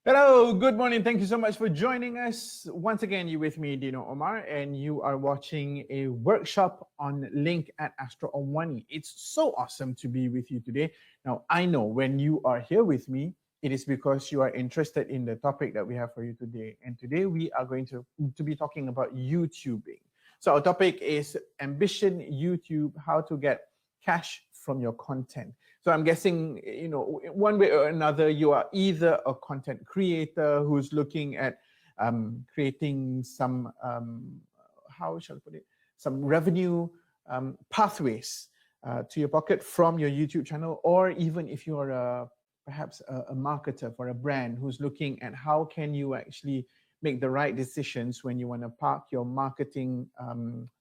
Hello, good morning. Thank you so much for joining us. Once again, you're with me, Dino Omar, and you are watching a workshop on LINC at Astro Awani. It's so awesome to be with you today. Now, I know when you are here with me, it is because you are interested in the topic that we have for you today. And today we are going to be talking about YouTubing. So our topic is Ambition YouTube, how to get cash from your content. So I'm guessing, one way or another, you are either a content creator who's looking at creating some, how shall I put it, some revenue pathways to your pocket from your YouTube channel, or even if you are perhaps a marketer for a brand who's looking at how can you actually make the right decisions when you want to park your marketing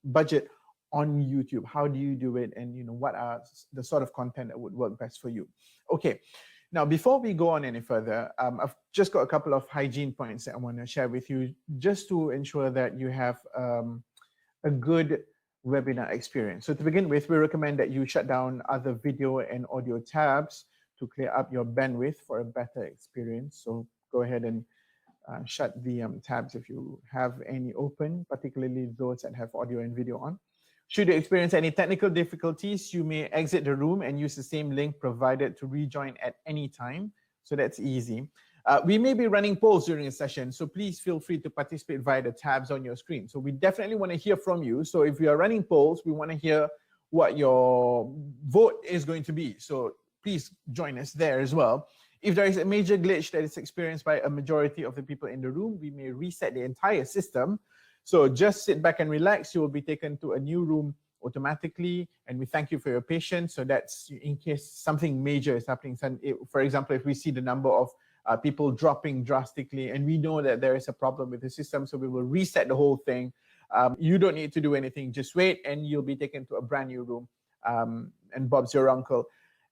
budget on YouTube. How do you do it, and what are the sort of content that would work best for you? Okay, now before we go on any further, I've just got a couple of hygiene points that I want to share with you, just to ensure that you have a good webinar experience. So to begin with, we recommend that you shut down other video and audio tabs to clear up your bandwidth for a better experience. So go ahead and shut the tabs if you have any open, particularly those that have audio and video on. Should you experience any technical difficulties, you may exit the room and use the same link provided to rejoin at any time. So that's easy. We may be running polls during a session, so please feel free to participate via the tabs on your screen. So we definitely want to hear from you. So if you are running polls, we want to hear what your vote is going to be. So please join us there as well. If there is a major glitch that is experienced by a majority of the people in the room, we may reset the entire system. So just sit back and relax. You will be taken to a new room automatically, and we thank you for your patience. So that's in case something major is happening. For example, if we see the number of people dropping drastically and we know that there is a problem with the system, so we will reset the whole thing. You don't need to do anything. Just wait and you'll be taken to a brand new room, and Bob's your uncle.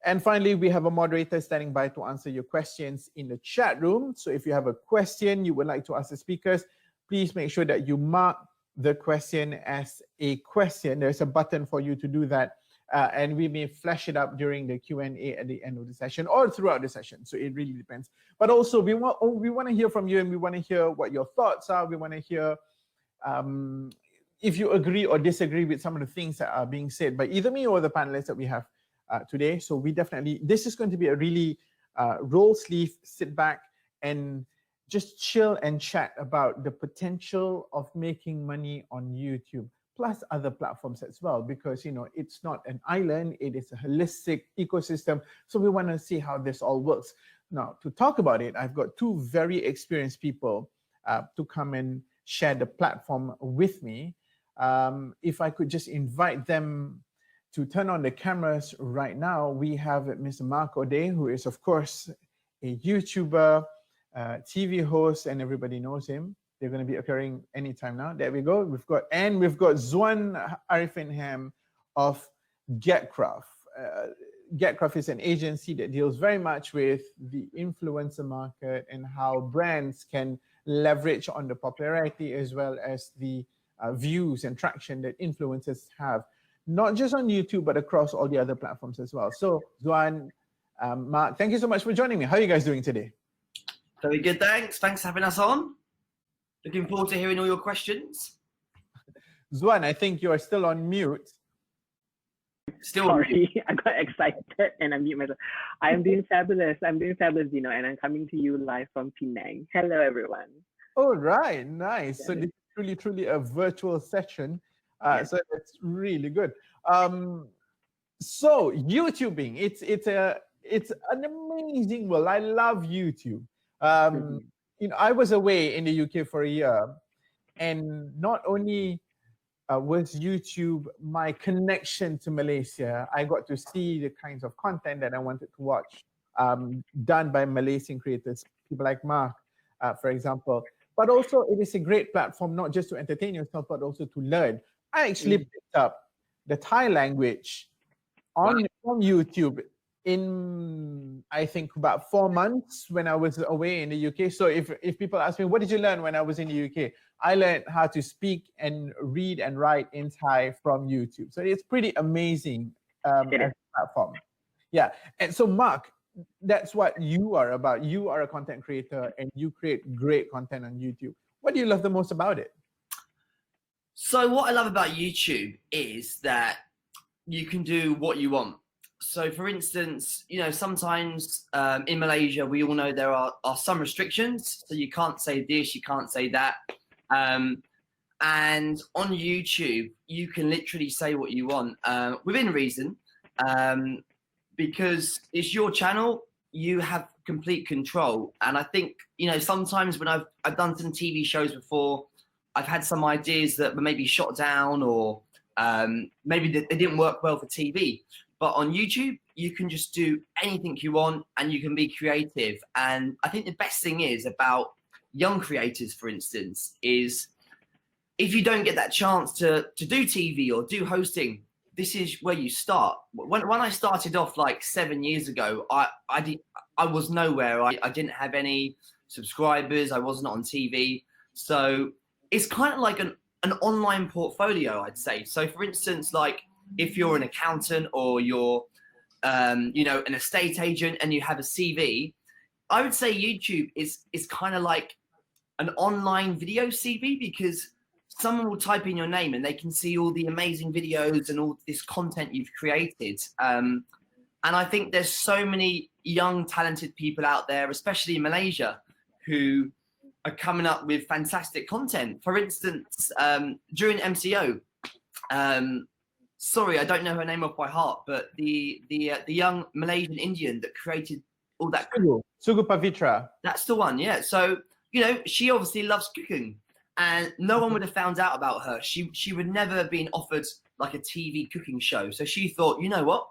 And finally, we have a moderator standing by to answer your questions in the chat room. So if you have a question you would like to ask the speakers, please make sure that you mark the question as a question. There's a button for you to do that, and we may flash it up during the Q&A at the end of the session or throughout the session. So it really depends. But also, we want to hear from you, and we want to hear what your thoughts are. We want to hear if you agree or disagree with some of the things that are being said by either me or the panelists that we have today. So we definitely, this is going to be a really roll sleeve, sit back, and just chill and chat about the potential of making money on YouTube, plus other platforms as well, because it's not an island, it is a holistic ecosystem. So we want to see how this all works. Now, to talk about it, I've got two very experienced people to come and share the platform with me. If I could just invite them to turn on the cameras right now, we have Mr. Mark O'Day, who is, of course, a YouTuber, TV host, and everybody knows him. They're going to be appearing anytime now. There we go. We've got Zuan Arifinham of GetCraft. GetCraft is an agency that deals very much with the influencer market and how brands can leverage on the popularity as well as the views and traction that influencers have, not just on YouTube, but across all the other platforms as well. So Zuan, Mark, thank you so much for joining me. How are you guys doing today? Very good, thanks. Thanks for having us on. Looking forward to hearing all your questions. Zuan, I think you are still on mute. Still Sorry, I got excited and I mute myself. I'm doing fabulous. I'm doing fabulous, Dino, and I'm coming to you live from Penang. Hello, everyone. All right, nice. So this is truly a virtual session. So that's really good. So YouTubing, it's an amazing world. I love YouTube. I was away in the UK for a year, and not only was YouTube my connection to Malaysia, I got to see the kinds of content that I wanted to watch, done by Malaysian creators, people like Mark, for example. But also, it is a great platform, not just to entertain yourself, but also to learn. I actually picked up the Thai language from YouTube in, I think, about 4 months when I was away in the UK. So if people ask me, what did you learn when I was in the UK? I learned how to speak and read and write in Thai from YouTube. So it's pretty amazing as a platform. Yeah. And so Mark, that's what you are about. You are a content creator and you create great content on YouTube. What do you love the most about it? So what I love about YouTube is that you can do what you want. So for instance, you know, sometimes in Malaysia, we all know there are some restrictions. So you can't say this, you can't say that. And on YouTube, you can literally say what you want within reason, because it's your channel. You have complete control. And I think, you know, sometimes when I've done some TV shows before, I've had some ideas that were maybe shot down or maybe they didn't work well for TV. But on YouTube, you can just do anything you want and you can be creative. And I think the best thing is about young creators, for instance, is if you don't get that chance to do TV or do hosting, this is where you start. When I started off like 7 years ago, I was nowhere. I didn't have any subscribers. I wasn't on TV. So it's kind of like an online portfolio, I'd say. So for instance, like if you're an accountant or you're, you know, an estate agent and you have a CV, I would say YouTube is kind of like an online video CV, because someone will type in your name and they can see all the amazing videos and all this content you've created. And I think there's so many young, talented people out there, especially in Malaysia, who are coming up with fantastic content. For instance, during MCO, sorry, I don't know her name off by heart, but the young Malaysian Indian that created all that. Sugu Pavitra. That's the one, yeah. So, you know, she obviously loves cooking. And no one would have found out about her. She would never have been offered like a TV cooking show. So she thought, you know what?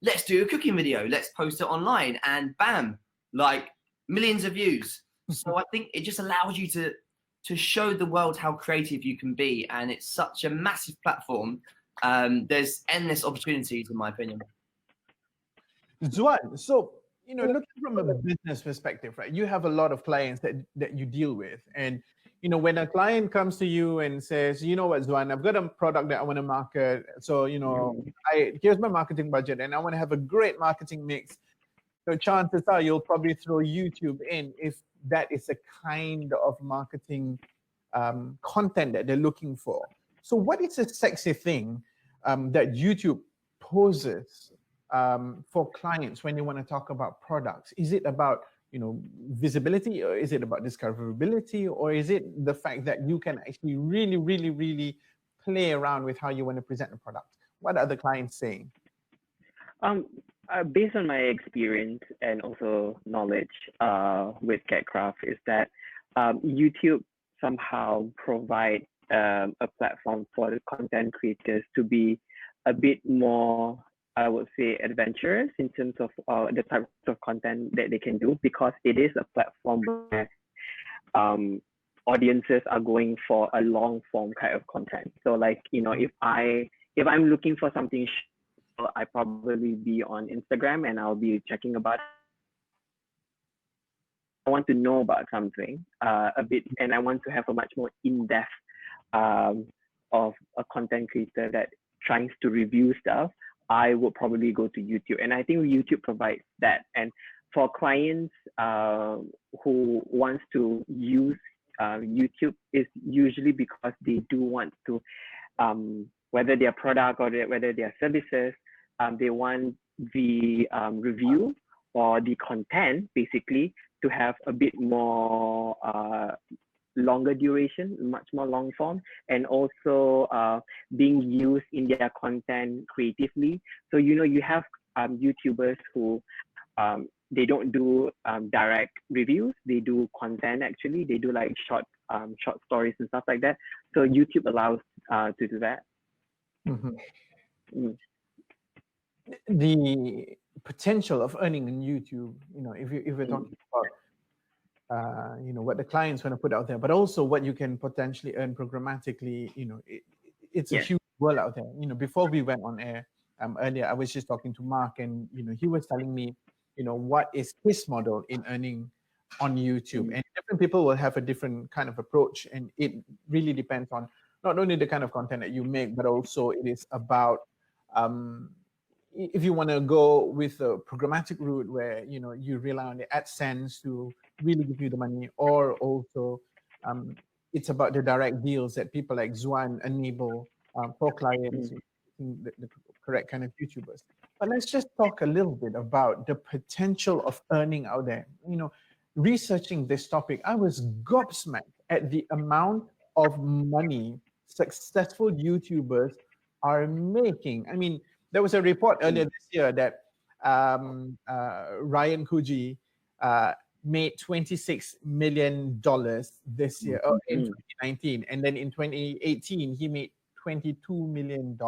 Let's do a cooking video. Let's post it online. And bam, like millions of views. So I think it just allows you to show the world how creative you can be. And it's such a massive platform. There's endless opportunities, in my opinion. Zuan, so, you know, looking from a business perspective, right? You have a lot of clients that you deal with. And you know, when a client comes to you and says, you know what, Zuan, I've got a product that I want to market. So, you know, here's my marketing budget and I want to have a great marketing mix. So chances are you'll probably throw YouTube in if that is the kind of marketing content that they're looking for. So what is a sexy thing that YouTube poses for clients when they want to talk about products? Is it about, you know, visibility, or is it about discoverability, or is it the fact that you can actually really, really, really play around with how you want to present a product? What are the clients saying? Based on my experience and also knowledge with CatCraft, is that YouTube somehow provide a platform for the content creators to be a bit more, I would say, adventurous in terms of the types of content that they can do, because it is a platform where audiences are going for a long form kind of content. So like, you know, if I'm looking for something, I probably be on Instagram and I'll be checking about it. I want to know about something a bit, and I want to have a much more in-depth of a content creator that tries to review stuff. I would probably go to YouTube, and I think YouTube provides that. And for clients who wants to use YouTube, is usually because they do want to, whether their product or whether their services, they want the review or the content basically to have a bit more longer duration, much more long form, and also being used in their content creatively. So, you know, you have YouTubers who they don't do direct reviews, they do content actually, they do like short stories and stuff like that. So YouTube allows to do that. The potential of earning on YouTube, you know, if we're talking about you know, what the clients want to put out there, but also what you can potentially earn programmatically, you know, it's a huge world out there. You know, before we went on air earlier, I was just talking to Mark, and you know, he was telling me, you know, what is his model in earning on YouTube, and different people will have a different kind of approach, and it really depends on not only the kind of content that you make, but also it is about if you want to go with a programmatic route where you rely on the AdSense to really give you the money, or also it's about the direct deals that people like Zuan enable for clients, the correct kind of YouTubers. But let's just talk a little bit about the potential of earning out there. Researching this topic, I was gobsmacked at the amount of money successful YouTubers are making. I mean, there was a report earlier this year that Ryan Kuji made $26 million this year, in 2019. And then in 2018, he made $22 million.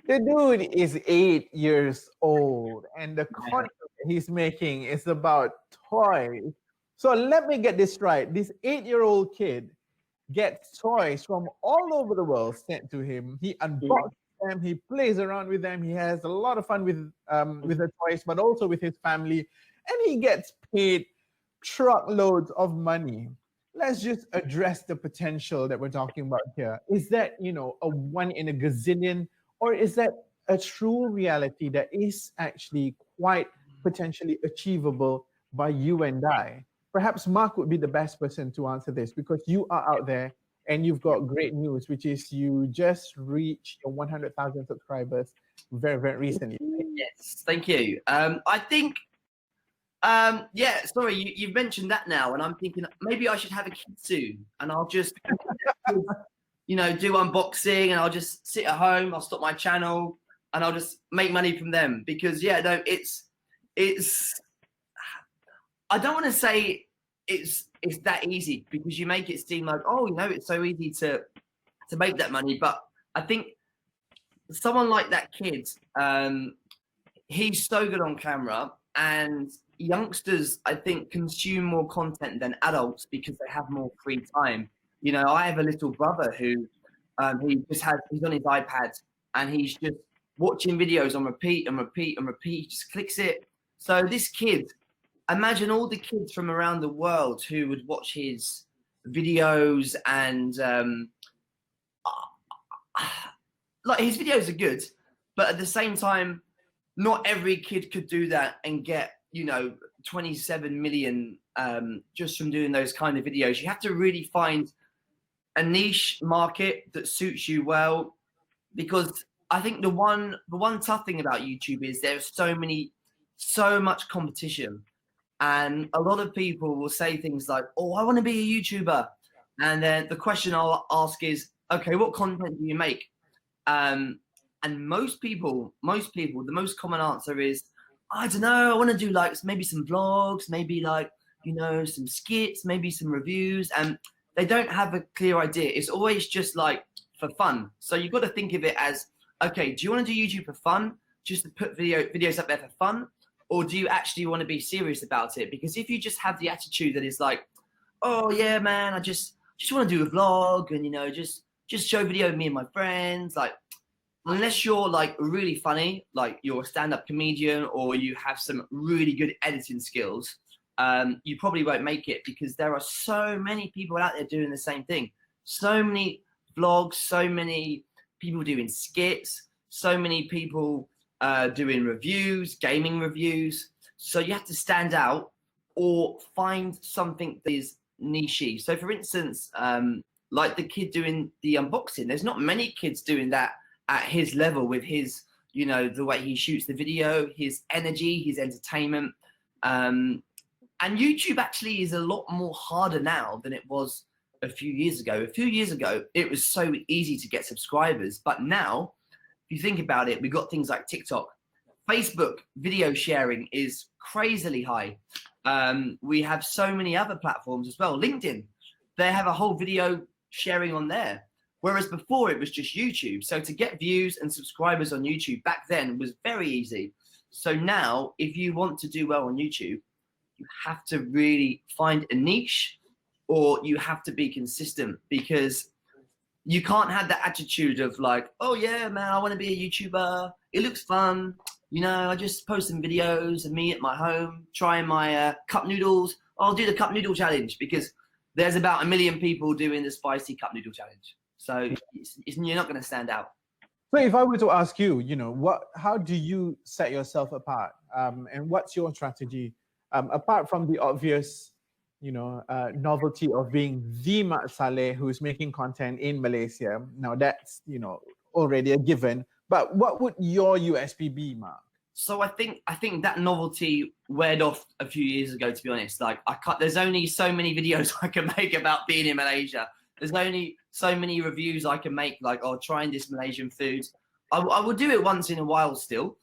The dude is 8 years old, and the content he's making is about toys. So let me get this right. This 8-year-old kid gets toys from all over the world sent to him. He unboxes them, he plays around with them, he has a lot of fun with the toys, but also with his family, and he gets paid truckloads of money. Let's just address the potential that we're talking about here. Is that, a one in a gazillion, or is that a true reality that is actually quite potentially achievable by you and I? Perhaps Mark would be the best person to answer this, because you are out there and you've got great news, which is you just reached your 100,000 subscribers very, very recently. Yes, thank you. I think, sorry, you've mentioned that now, and I'm thinking maybe I should have a kid soon, and I'll just, do unboxing, and I'll just sit at home, I'll stop my channel, and I'll just make money from them. Because it's I don't want to say it's that easy, because you make it seem like, it's so easy to make that money. But I think someone like that kid, he's so good on camera, and youngsters, I think, consume more content than adults because they have more free time. I have a little brother who he's on his iPad, and he's just watching videos on repeat and repeat and repeat. He just clicks it. So this kid, imagine all the kids from around the world who would watch his videos, and like, his videos are good, but at the same time, not every kid could do that and get 27 million just from doing those kind of videos. You have to really find a niche market that suits you well, because I think the one tough thing about YouTube is there's so much competition. And a lot of people will say things like, I want to be a YouTuber. And then the question I'll ask is, okay, what content do you make? And most people, the most common answer is, I don't know, I want to do maybe some vlogs, maybe some skits, maybe some reviews. And they don't have a clear idea. It's always just for fun. So you've got to think of it as, okay, do you want to do YouTube for fun? Just to put videos up there for fun? Or do you actually want to be serious about it? Because if you just have the attitude that is like, oh yeah, man, I just want to do a vlog and, just show video of me and my friends, unless you're really funny, like you're a stand-up comedian, or you have some really good editing skills, you probably won't make it, because there are so many people out there doing the same thing. So many vlogs, so many people doing skits, so many people doing reviews, gaming reviews. So you have to stand out or find something that is niche. So for instance, like the kid doing the unboxing, there's not many kids doing that at his level, with his, the way he shoots the video, his energy, his entertainment. And YouTube actually is a lot more harder now than it was a few years ago. A few years ago, it was so easy to get subscribers. But now, if you think about it, we've got things like TikTok. Facebook video sharing is crazily high. We have so many other platforms as well. LinkedIn, they have a whole video sharing on there. Whereas before it was just YouTube. So to get views and subscribers on YouTube back then was very easy. So now, if you want to do well on YouTube, you have to really find a niche, or you have to be consistent, because you can't have that attitude of oh yeah, man, I want to be a YouTuber. It looks fun. I just post some videos of me at my home trying my cup noodles. I'll do the cup noodle challenge, because there's about 1 million people doing the spicy cup noodle challenge. So you're not going to stand out. So if I were to ask you, how do you set yourself apart? And what's your strategy? Apart from the obvious, novelty of being the Mak Saleh who's making content in Malaysia. Now that's, already a given. But what would your USP be, Mark? So I think that novelty weared off a few years ago, to be honest. Like there's only so many videos I can make about being in Malaysia. There's only so many reviews I can make, like, trying this Malaysian food. I will do it once in a while still,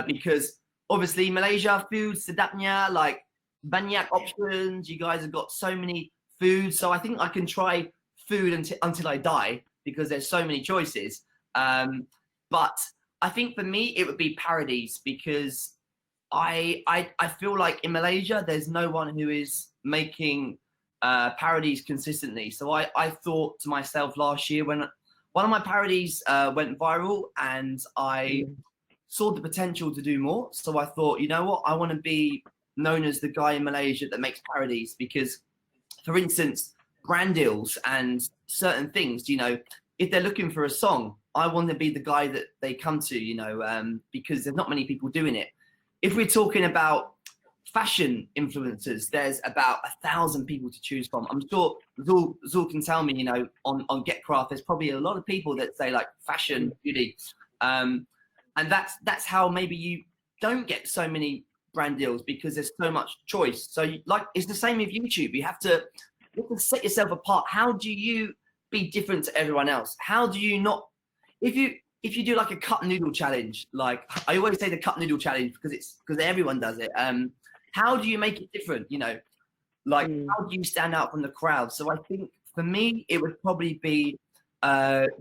because obviously Malaysia food, sedapnya, like banyak options. You guys have got so many foods. So I think I can try food until I die because there's so many choices. But I think for me, it would be parodies because I feel like in Malaysia, there's no one who is making parodies consistently. So I thought to myself last year when one of my parodies went viral and I saw the potential to do more. So I thought, you know what, I want to be known as the guy in Malaysia that makes parodies because, for instance, brand deals and certain things, if they're looking for a song, I want to be the guy that they come to, because there's not many people doing it. If we're talking about fashion influencers, there's about 1,000 people to choose from. I'm sure Zul can tell me, on GetCraft, there's probably a lot of people that say like fashion, beauty. And that's how maybe you don't get so many brand deals because there's so much choice. So it's the same with YouTube. You have to set yourself apart. How do you be different to everyone else? How do you not, if you do like a cup noodle challenge, like I always say the cup noodle challenge because everyone does it. How do you make it different? How do you stand out from the crowd? So I think for me, it would probably be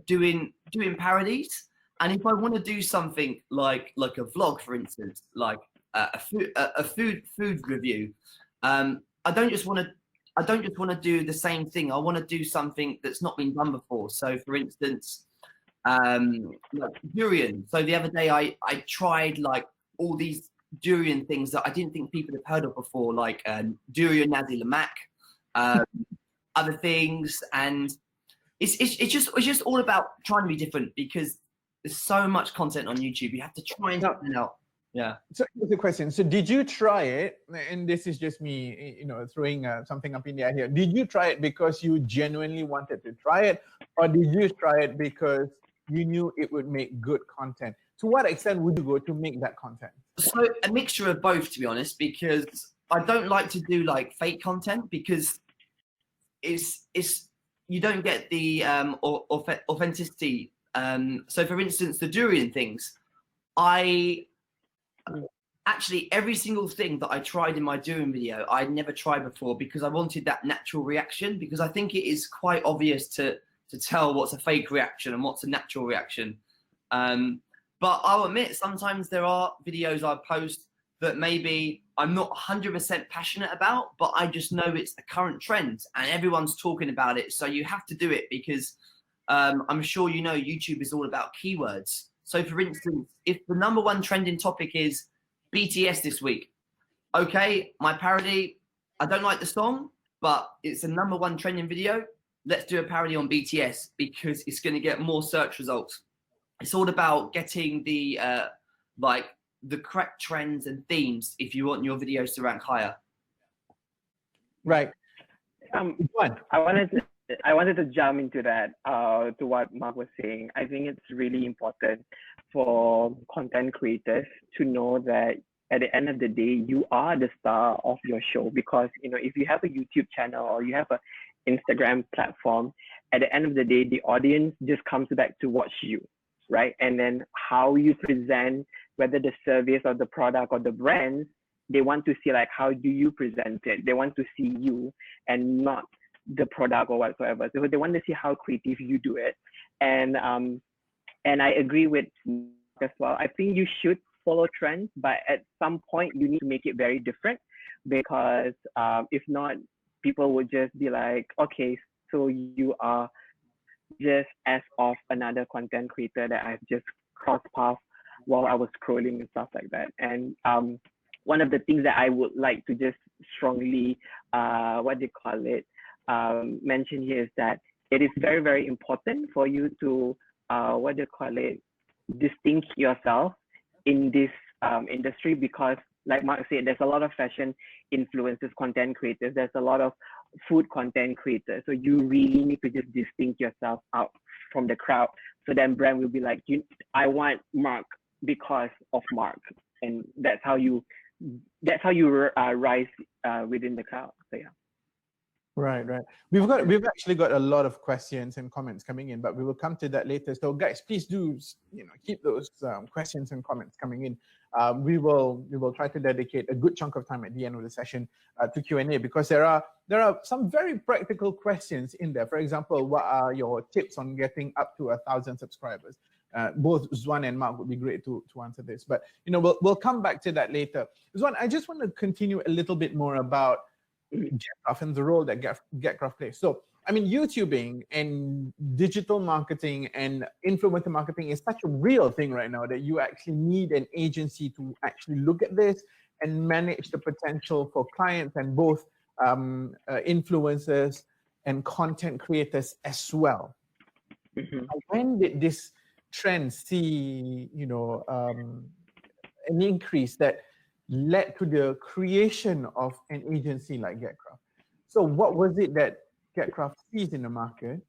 doing parodies. And if I want to do something like a vlog, for instance, like a food review, I don't just want to do the same thing. I want to do something that's not been done before. So, for instance, like durian. So the other day, I tried like all these durian things that I didn't think people have heard of before, like durian nasi lemak, other things, and it's just all about trying to be different because there's so much content on YouTube. You have to try and stand out. Yeah. So here's the question. So did you try it? And this is just me, throwing something up in the air here. Did you try it because you genuinely wanted to try it, or did you try it because you knew it would make good content? To what extent would you go to make that content? So a mixture of both, to be honest, because I don't like to do like fake content because it's you don't get the authenticity. So for instance, the durian things, actually every single thing that I tried in my durian video, I'd never tried before because I wanted that natural reaction, because I think it is quite obvious to tell what's a fake reaction and what's a natural reaction. But I'll admit, sometimes there are videos I post that maybe I'm not 100% passionate about, but I just know it's the current trend and everyone's talking about it. So you have to do it because I'm sure YouTube is all about keywords. So for instance, if the #1 trending topic is BTS this week, okay, my parody, I don't like the song, but it's the #1 trending video. Let's do a parody on BTS because it's going to get more search results. It's all about getting the correct trends and themes if you want your videos to rank higher. Right. I wanted to jump into that, to what Mark was saying. I think it's really important for content creators to know that at the end of the day, you are the star of your show, because if you have a YouTube channel or you have an Instagram platform, at the end of the day, the audience just comes back to watch you, right? And then how you present, whether the service or the product or the brands, they want to see like how do you present it. They want to see you and not the product or whatsoever. So they want to see how creative you do it. And I agree with as well. I think you should follow trends, but at some point you need to make it very different, because if not, people would just be like, okay, so you are just as of another content creator that I've just crossed paths while I was scrolling and stuff like that. And one of the things that I would like to just strongly, mention here is that it is very, very important for you to, distinct yourself in this industry, because like Mark said, there's a lot of fashion influencers, content creators, there's a lot of food content creators. So you really need to just distinct yourself out from the crowd. So then brand will be like, I want Mark because of Mark. And that's how you rise within the crowd. So yeah. Right. We've actually got a lot of questions and comments coming in, but we will come to that later. So guys, please do keep those questions and comments coming in. We will try to dedicate a good chunk of time at the end of the session to Q&A, because there are some very practical questions in there. For example, what are your tips on getting up to 1,000 subscribers? Both Zwan and Mark would be great to answer this, but we'll come back to that later. Zwan, I just want to continue a little bit more about Getcraft and the role that Getcraft plays. So, I mean, YouTubing and digital marketing and influencer marketing is such a real thing right now that you actually need an agency to actually look at this and manage the potential for clients and both influencers and content creators as well. Mm-hmm. When did this trend see, an increase that led to the creation of an agency like Getcraft? So what was it that Getcraft sees in the market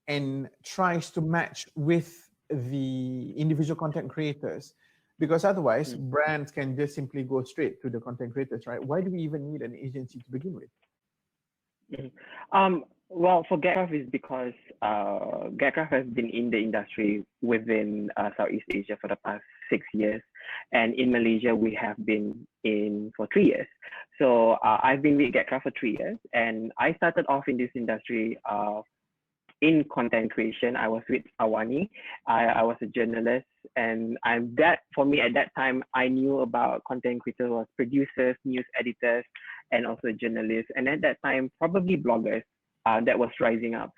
and tries to match with the individual content creators? Because otherwise, brands can just simply go straight to the content creators, right? Why do we even need an agency to begin with? Well, for Getcraft is because Getcraft has been in the industry within Southeast Asia for the past 6 years. And in Malaysia, we have been in for 3 years. So I've been with Getcraft for 3 years. And I started off in this industry in content creation. I was with Awani. I was a journalist. And for me, at that time, I knew about content creators was producers, news editors, and also journalists. And at that time, probably bloggers. That was rising up.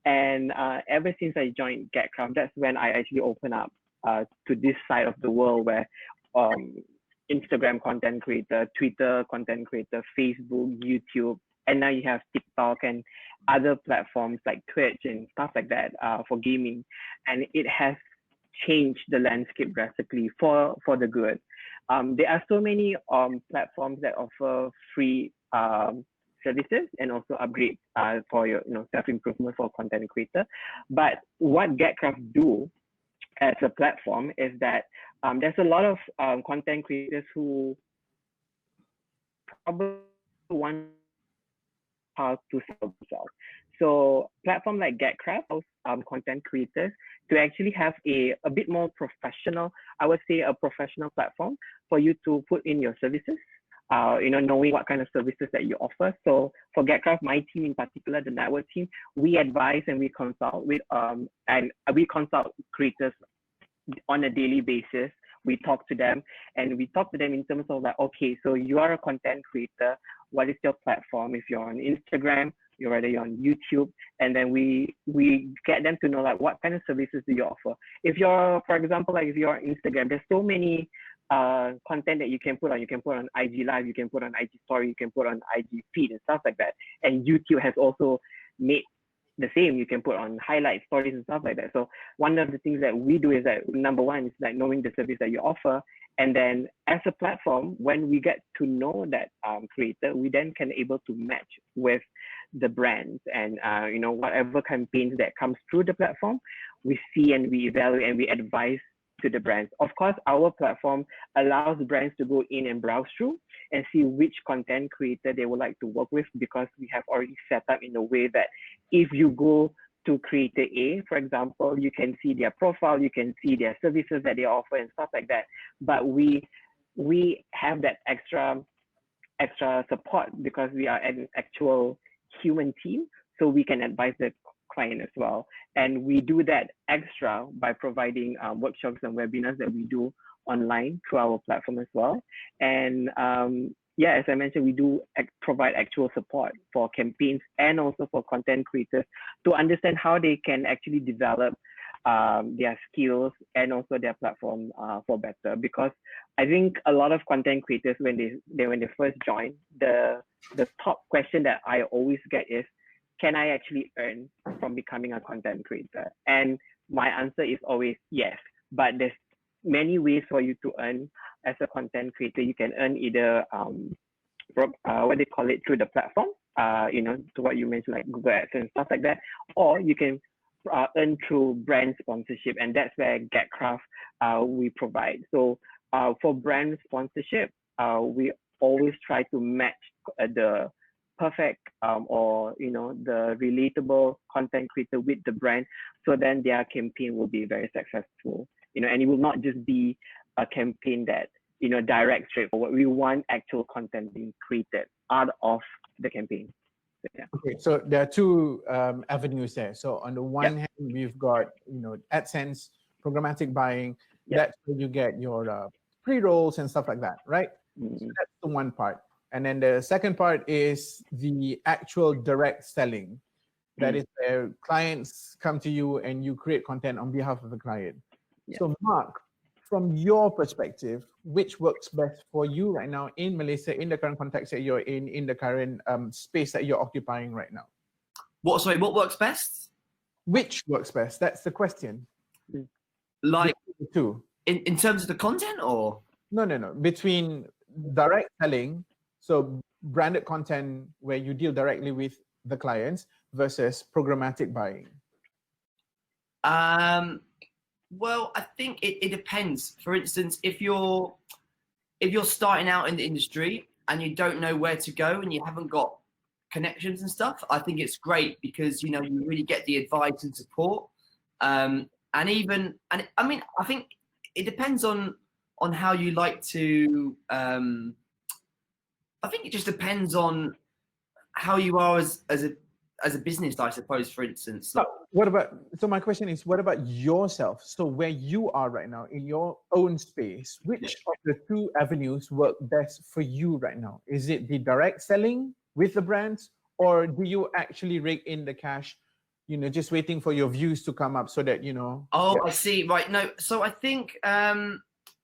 And ever since I joined Getcraft, that's when I actually opened up to this side of the world where Instagram content creator, Twitter content creator, Facebook, YouTube, and now you have TikTok and other platforms like Twitch and stuff like that for gaming. And it has changed the landscape drastically for the good. There are so many platforms that offer free services and also upgrades for your self-improvement for content creator. But what Getcraft do as a platform is that there's a lot of content creators who probably want how to sell themselves. So platform like Getcraft allows content creators to actually have a bit more professional, I would say a professional platform for you to put in your services. Knowing what kind of services that you offer. So for Getcraft, my team in particular, the network team, we advise and we consult with and we consult creators on a daily basis. We talk to them and we talk to them in terms of like, okay, so you are a content creator. What is your platform? If you're on Instagram, you're on YouTube, and then we get them to know like what kind of services do you offer. If you're, for example, like if you're on Instagram, there's so many content that you can put on. You can put on IG Live, you can put on IG Story, you can put on IG Feed and stuff like that. And YouTube has also made the same. You can put on highlight stories and stuff like that. So one of the things that we do is that number one is like knowing the service that you offer. And then as a platform, when we get to know that creator, we then can able to match with the brands and whatever campaigns that comes through the platform, we see and we evaluate and we advise to the brands. Of course, our platform allows brands to go in and browse through and see which content creator they would like to work with, because we have already set up in a way that if you go to creator A, for example, you can see their profile, you can see their services that they offer and stuff like that. But we have that extra support because we are an actual human team, so we can advise the client as well. And we do that extra by providing workshops and webinars that we do online through our platform as well. And as I mentioned, we do provide actual support for campaigns and also for content creators to understand how they can actually develop their skills and also their platform for better. Because I think a lot of content creators, when they first join, the top question that I always get is, can I actually earn from becoming a content creator? And my answer is always yes. but there's many ways for you to earn as a content creator. You can earn either what they call it, through the platform, to what you mentioned, like Google Ads and stuff like that, or you can earn through brand sponsorship, and that's where GetCraft we provide. So for brand sponsorship, we always try to match the perfect or the relatable content creator with the brand, so then their campaign will be very successful. And it will not just be a campaign that direct, straightforward. We want actual content being created out of the campaign. Yeah. Okay, so there are two avenues there. So on the one hand, we've got AdSense, programmatic buying. That's where you get your pre-rolls and stuff like that, right? So that's the one part. And then the second part is the actual direct selling. That is where clients come to you and you create content on behalf of the client. So Mark, from your perspective, which works best for you right now in Malaysia, in the current context that you're in the current space that you're occupying right now? What works best? Which works best? That's the question. Like the two. In terms of the content, or? No. Between direct selling, so branded content where you deal directly with the clients, versus programmatic buying. Well, I think it depends. For instance, if you're starting out in the industry and you don't know where to go and you haven't got connections and stuff, I think it's great because you really get the advice and support. I think it depends on how you like to. I think it just depends on how you are as a business, I suppose. For instance, so my question is, what about yourself? So where you are right now in your own space, which of the two avenues work best for you right now? Is it the direct selling with the brands, or do you actually rake in the cash, just waiting for your views to come up so that I see. Right. No. So I think,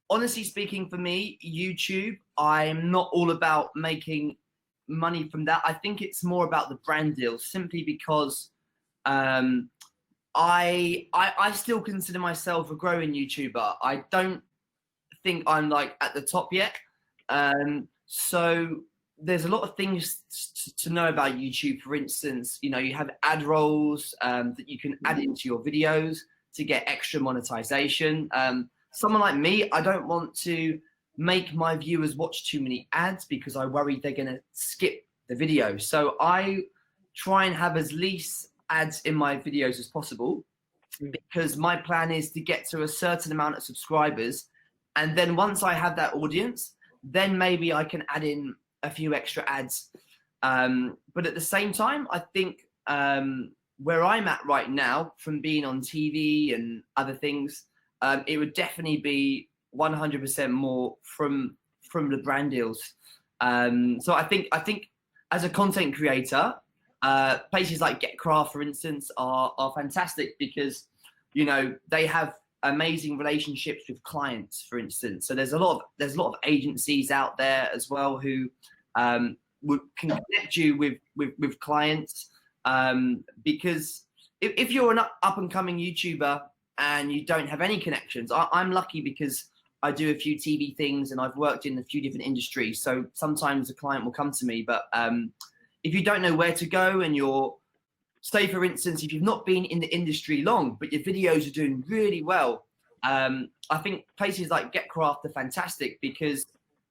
honestly speaking, for me, YouTube, I'm not all about making money from that. I think it's more about the brand deals, simply because I still consider myself a growing YouTuber. I don't think I'm like at the top yet. So there's a lot of things to know about YouTube. For instance, you have ad rolls that you can add into your videos to get extra monetization. Someone like me, I don't want to make my viewers watch too many ads because I worry they're going to skip the video. So I try and have as least ads in my videos as possible, because my plan is to get to a certain amount of subscribers. And then once I have that audience, then maybe I can add in a few extra ads. But at the same time, I think where I'm at right now, from being on TV and other things, it would definitely be 100% more from the brand deals. So I think as a content creator, places like GetCraft, for instance, are fantastic because they have amazing relationships with clients, for instance. So there's a lot of agencies out there as well who can connect you with clients, because if you're an up and coming YouTuber and you don't have any connections, I'm lucky because I do a few TV things and I've worked in a few different industries. So sometimes a client will come to me, but if you don't know where to go and say for instance, if you've not been in the industry long, but your videos are doing really well, I think places like GetCraft are fantastic because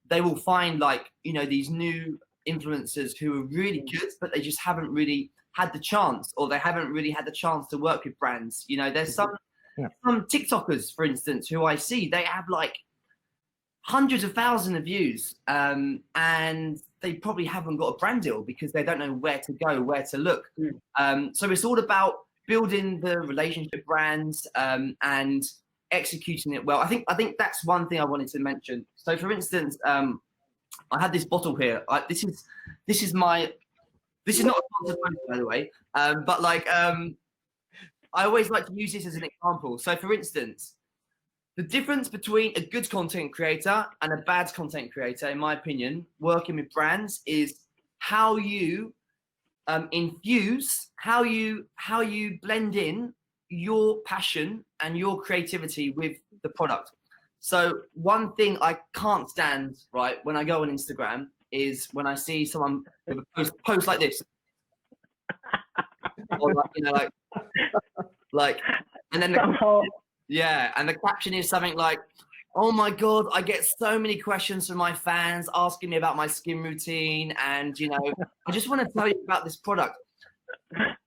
they will find these new influencers who are really good, but they just haven't really had the chance, or they haven't really had the chance to work with brands. There's some TikTokers, for instance, who I see, they have hundreds of thousands of views, and they probably haven't got a brand deal because they don't know where to go, where to look. So it's all about building the relationship brands and executing it well. I think that's one thing I wanted to mention. So for instance, I had this bottle here. This is not a sponsored post, by the way, but I always like to use this as an example. So for instance, the difference between a good content creator and a bad content creator, in my opinion, working with brands, is how you infuse, how you blend in your passion and your creativity with the product. So one thing I can't stand, right, when I go on Instagram is when I see someone with a post like this, or like, you know, like, and then and the caption is something like, "Oh my God, I get so many questions from my fans asking me about my skin routine, and you know, I just want to tell you about this product."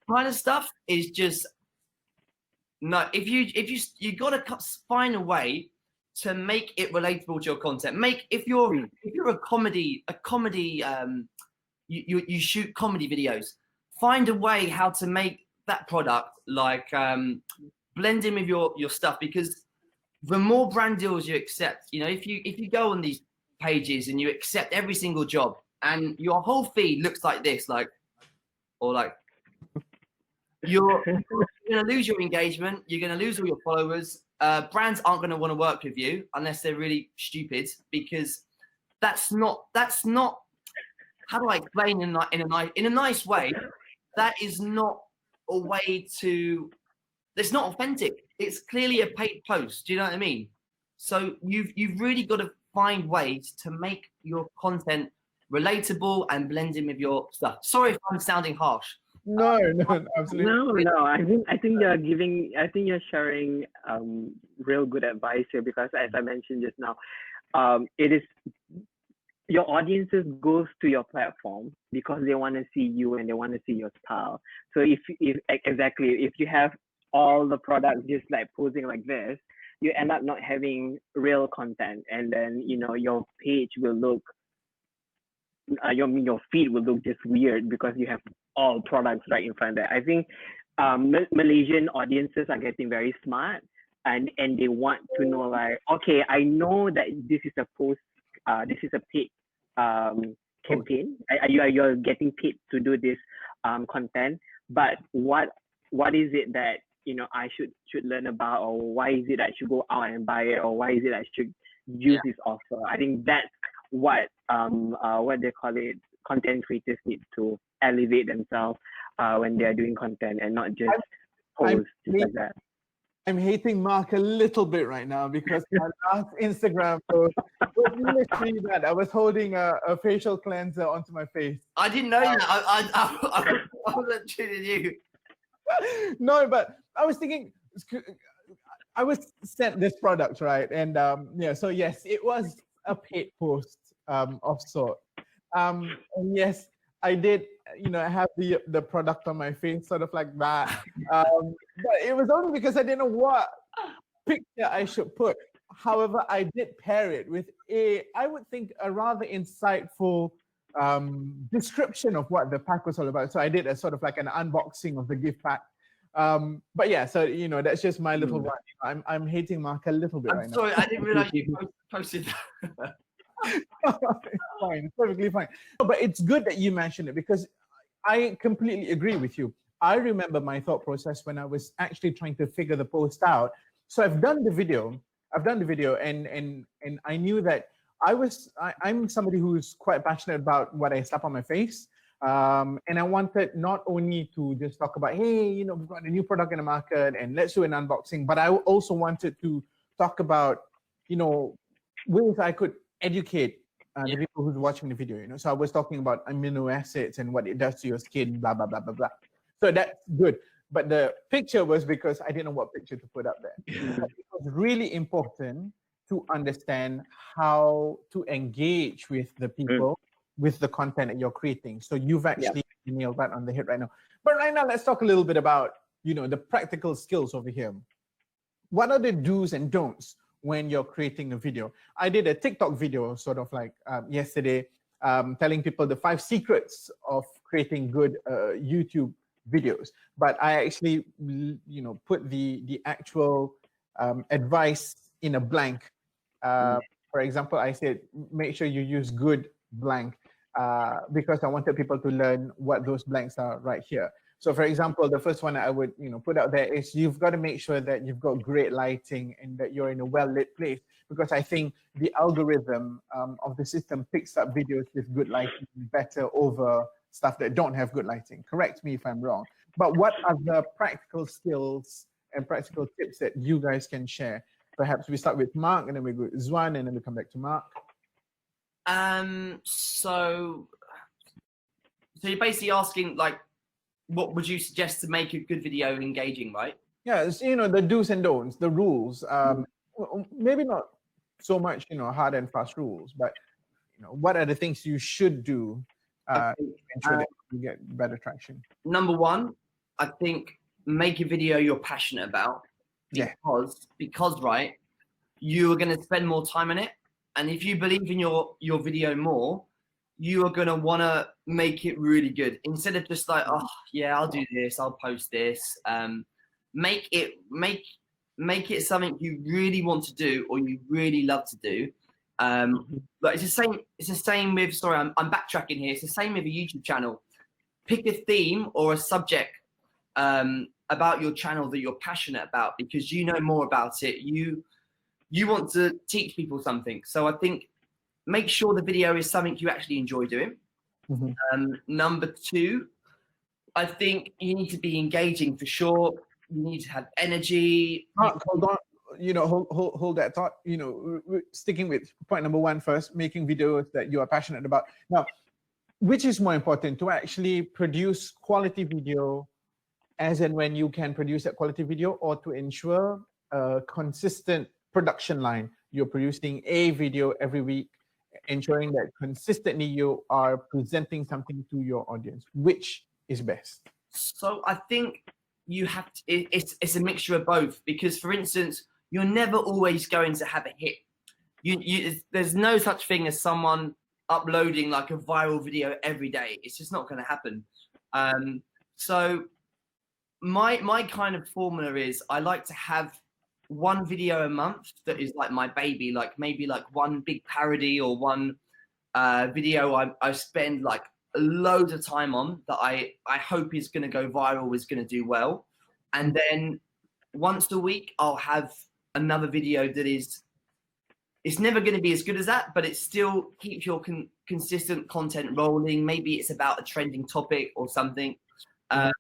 Kind of stuff is just no. If you gotta find a way to make it relatable to your content. If you're a comedy, you shoot comedy videos. Find a way how to make that product like blend in with your stuff, because the more brand deals you accept, you know, if you go on these pages and you accept every single job and your whole feed looks like this, you're going to lose your engagement, you're going to lose all your followers. Brands aren't going to want to work with you unless they're really stupid, because that's not how do I explain in a nice way, that is not a way to, it's not authentic. It's clearly a paid post. Do you know what I mean? So you've really got to find ways to make your content relatable and blend in with your stuff. Sorry if I'm sounding harsh. No, absolutely. No. I think you're sharing real good advice here, because as I mentioned just now, it is your audiences goes to your platform because they want to see you and they want to see your style. So if you have all the products just like posing like this, you end up not having real content, and then you know your page will look, your feed will look just weird because you have all products right in front of that. I think Malaysian audiences are getting very smart, and they want to know, like, okay, I know that this is a post, this is a paid campaign. You're getting paid to do this content, but what is it that you know I should learn about, or why is it I should go out and buy it, or why is it I should use this offer? I think that's what they call it, content creators need to elevate themselves when they are doing content, and not just post like that. I'm hating Mark a little bit right now, because my last Instagram post was literally that. I was holding a facial cleanser onto my face. I didn't know that. I wasn't treating you. No, but I was thinking, I was sent this product, right? And so yes, it was a paid post of sort. And yes, I did, you know, have the product on my face, sort of like that. But it was only because I didn't know what picture I should put. However, I did pair it with I would think, a rather insightful description of what the pack was all about. So I did a sort of like an unboxing of the gift pack. But yeah, so you know, that's just my little one. I'm hating Mark a little bit right now. Sorry, I didn't realize you posted that. It's fine, it's perfectly fine. But it's good that you mentioned it, because I completely agree with you. I remember my thought process when I was actually trying to figure the post out. So I've done the video, and I knew that I'm somebody who's quite passionate about what I slap on my face. And I wanted not only to just talk about, hey, you know, we've got a new product in the market and let's do an unboxing, but I also wanted to talk about, you know, ways I could educate the people who's watching the video, you know. So I was talking about amino acids and what it does to your skin, blah, blah, blah, blah, blah. So that's good. But the picture was because I didn't know what picture to put up there. But it was really important to understand how to engage with the people, with the content that you're creating. So you've actually nailed that on the head right now. But right now, let's talk a little bit about, you know, the practical skills over here. What are the do's and don'ts when you're creating a video? I did a TikTok video sort of like yesterday, telling people the 5 secrets of creating good YouTube videos. But I actually, you know, put the actual advice in a blank. For example, I said, make sure you use good blank, because I wanted people to learn what those blanks are right here. So for example, the first one I would, you know, put out there is you've got to make sure that you've got great lighting and that you're in a well-lit place, because I think the algorithm of the system picks up videos with good lighting better over stuff that don't have good lighting. Correct me if I'm wrong. But what are the practical skills and practical tips that you guys can share? Perhaps we start with Mark, and then we go with Zwan, and then we come back to Mark. So you're basically asking, like, what would you suggest to make a good video engaging, right? Yeah, it's, the do's and don'ts, the rules. Maybe not so much, hard and fast rules, but what are the things you should do to ensure that you get better traction? Number one, I think make a video you're passionate about, because right, you are going to spend more time on it, and if you believe in your video more, you are going to want to make it really good instead of just like, oh yeah, I'll do this, I'll post this. Make it something you really want to do or you really love to do. But it's the same with, sorry, I'm backtracking here. It's the same with a YouTube channel. Pick a theme or a subject about your channel that you're passionate about, because you know more about it. You want to teach people something. So I think make sure the video is something you actually enjoy doing. Number two, I think you need to be engaging for sure. You need to have energy. Hold on. Hold that thought. We're sticking with point number one first, making videos that you are passionate about. Now, which is more important, to actually produce quality video as and when you can produce that quality video, or to ensure a consistent production line? You're producing a video every week, ensuring that consistently you are presenting something to your audience. Which is best? So I think you have to, it's a mixture of both, because for instance, you're never always going to have a hit. There's no such thing as someone uploading like a viral video every day. It's just not going to happen. So my kind of formula is, I like to have one video a month that is like my baby, like maybe like one big parody or one video I spend like loads of time on that I hope is going to go viral, is going to do well. And then once a week I'll have another video that is, it's never going to be as good as that, but it still keeps your consistent content rolling. Maybe it's about a trending topic or something. I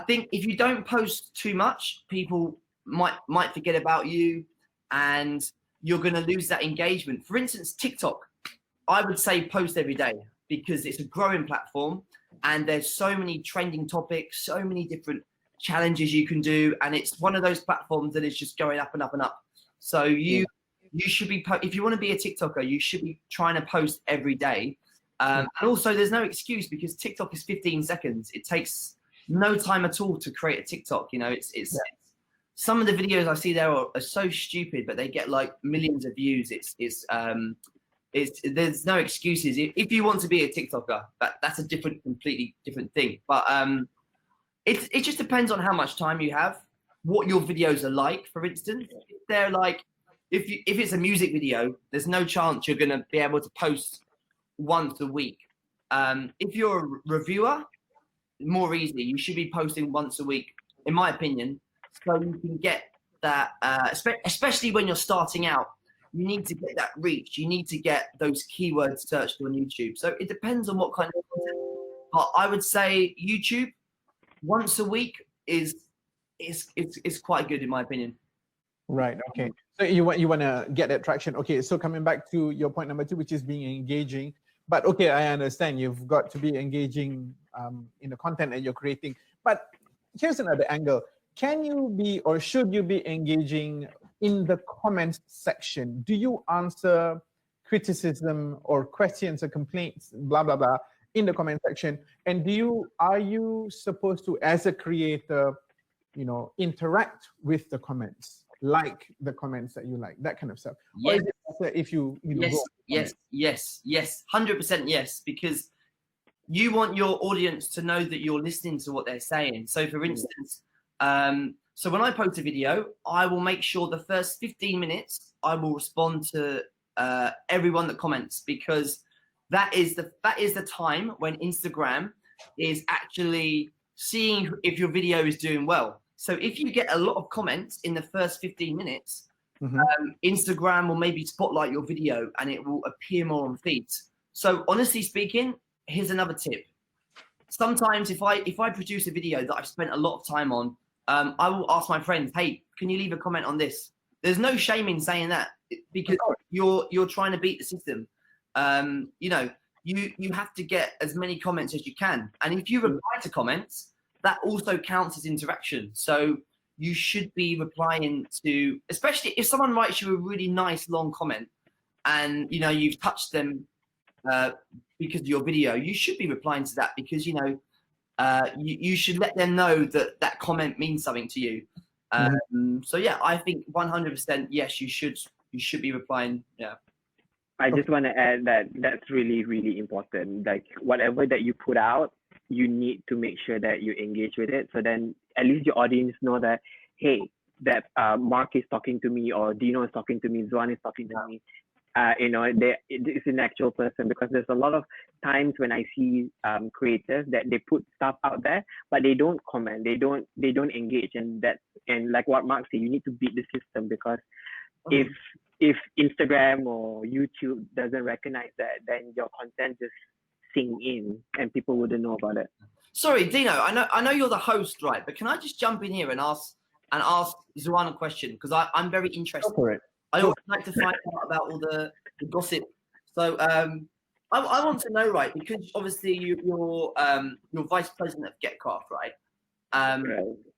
think if you don't post too much, people might forget about you, and you're going to lose that engagement. For instance, TikTok, I would say post every day, because it's a growing platform and there's so many trending topics, so many different challenges you can do, and it's one of those platforms that is just going up and up and up. So you should be, if you want to be a TikToker, you should be trying to post every day. And also there's no excuse, because TikTok is 15 seconds. It takes no time at all to create a TikTok. It's some of the videos I see there are so stupid, but they get like millions of views. There's no excuses. If you want to be a TikToker, that's a completely different thing. But it just depends on how much time you have, what your videos are like. For instance, if they're like, if it's a music video, there's no chance you're gonna be able to post once a week. If you're a reviewer, more easy. You should be posting once a week, in my opinion, so you can get that. Especially when you're starting out, you need to get that reach. You need to get those keywords searched on YouTube. So it depends on what kind of content. But I would say YouTube once a week is quite good, in my opinion. Right. Okay. So you want to get that traction. Okay. So coming back to your point number two, which is being engaging. But okay, I understand you've got to be engaging in the content that you're creating. But here's another angle. Can you be, or should you be engaging in the comments section? Do you answer criticism or questions or complaints, blah, blah, blah, in the comment section? And are you supposed to, as a creator, interact with the comments, like the comments that you like, that kind of stuff? Yes. Or is it better if you yes, 100% yes, because you want your audience to know that you're listening to what they're saying. So for instance, so when I post a video, I will make sure the first 15 minutes I will respond to everyone that comments, because that is the time when Instagram is actually seeing if your video is doing well. So if you get a lot of comments in the first 15 minutes, Instagram will maybe spotlight your video and it will appear more on feeds. So honestly speaking, here's another tip. Sometimes if I produce a video that I've spent a lot of time on, I will ask my friends, hey, can you leave a comment on this? There's no shame in saying that because you're trying to beat the system. You know, you have to get as many comments as you can. And if you reply to comments, that also counts as interaction. So you should be replying to, especially if someone writes you a really nice long comment and, you know, you've touched them because of your video, you should be replying to that because, you know, you should let them know that that comment means something to you. So yeah, I think 100% yes, you should be replying. Yeah. I just want to add that that's really, really important. Like whatever that you put out, you need to make sure that you engage with it. So then at least your audience know that, hey, that Mark is talking to me, or Dino is talking to me, Zuan is talking to me. You know, it's an actual person, because there's a lot of times when I see creators that they put stuff out there, but they don't comment, they don't engage, and like what Mark said, you need to beat the system, because if Instagram or YouTube doesn't recognize that, then your content just sink in and people wouldn't know about it. Sorry, Dino, I know you're the host, right? But can I just jump in here and ask Zuan a question, because I'm very interested. Go for it. I always like to find out about all the gossip. So I want to know, right? Because obviously you're vice president of Getcraft, right?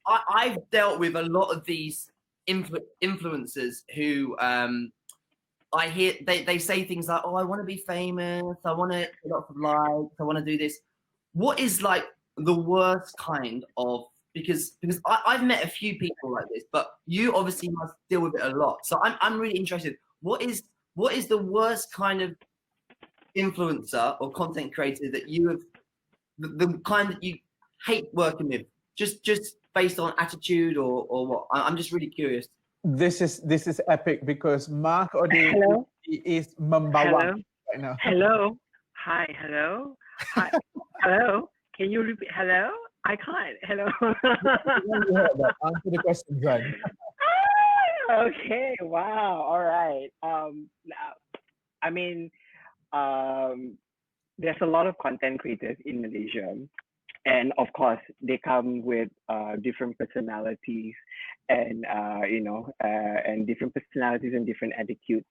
I've dealt with a lot of these influencers who I hear they say things like, "Oh, I want to be famous. I want to get lots of likes. I want to do this." What is like the worst kind of? Because I've met a few people like this, but you obviously must deal with it a lot. So I'm really interested. What is the worst kind of influencer or content creator that you have, the kind that you hate working with, just based on attitude or what? I'm just really curious. This is epic, because Mark Ode is Mambawang right now. Hello. Hi. Hello. Hi. Hello. Can you repeat? Hello. I can't. Hello. Answer the question, John. Okay. Wow. All right. I mean, there's a lot of content creators in Malaysia, and of course, they come with different personalities, and and different personalities and different attitudes.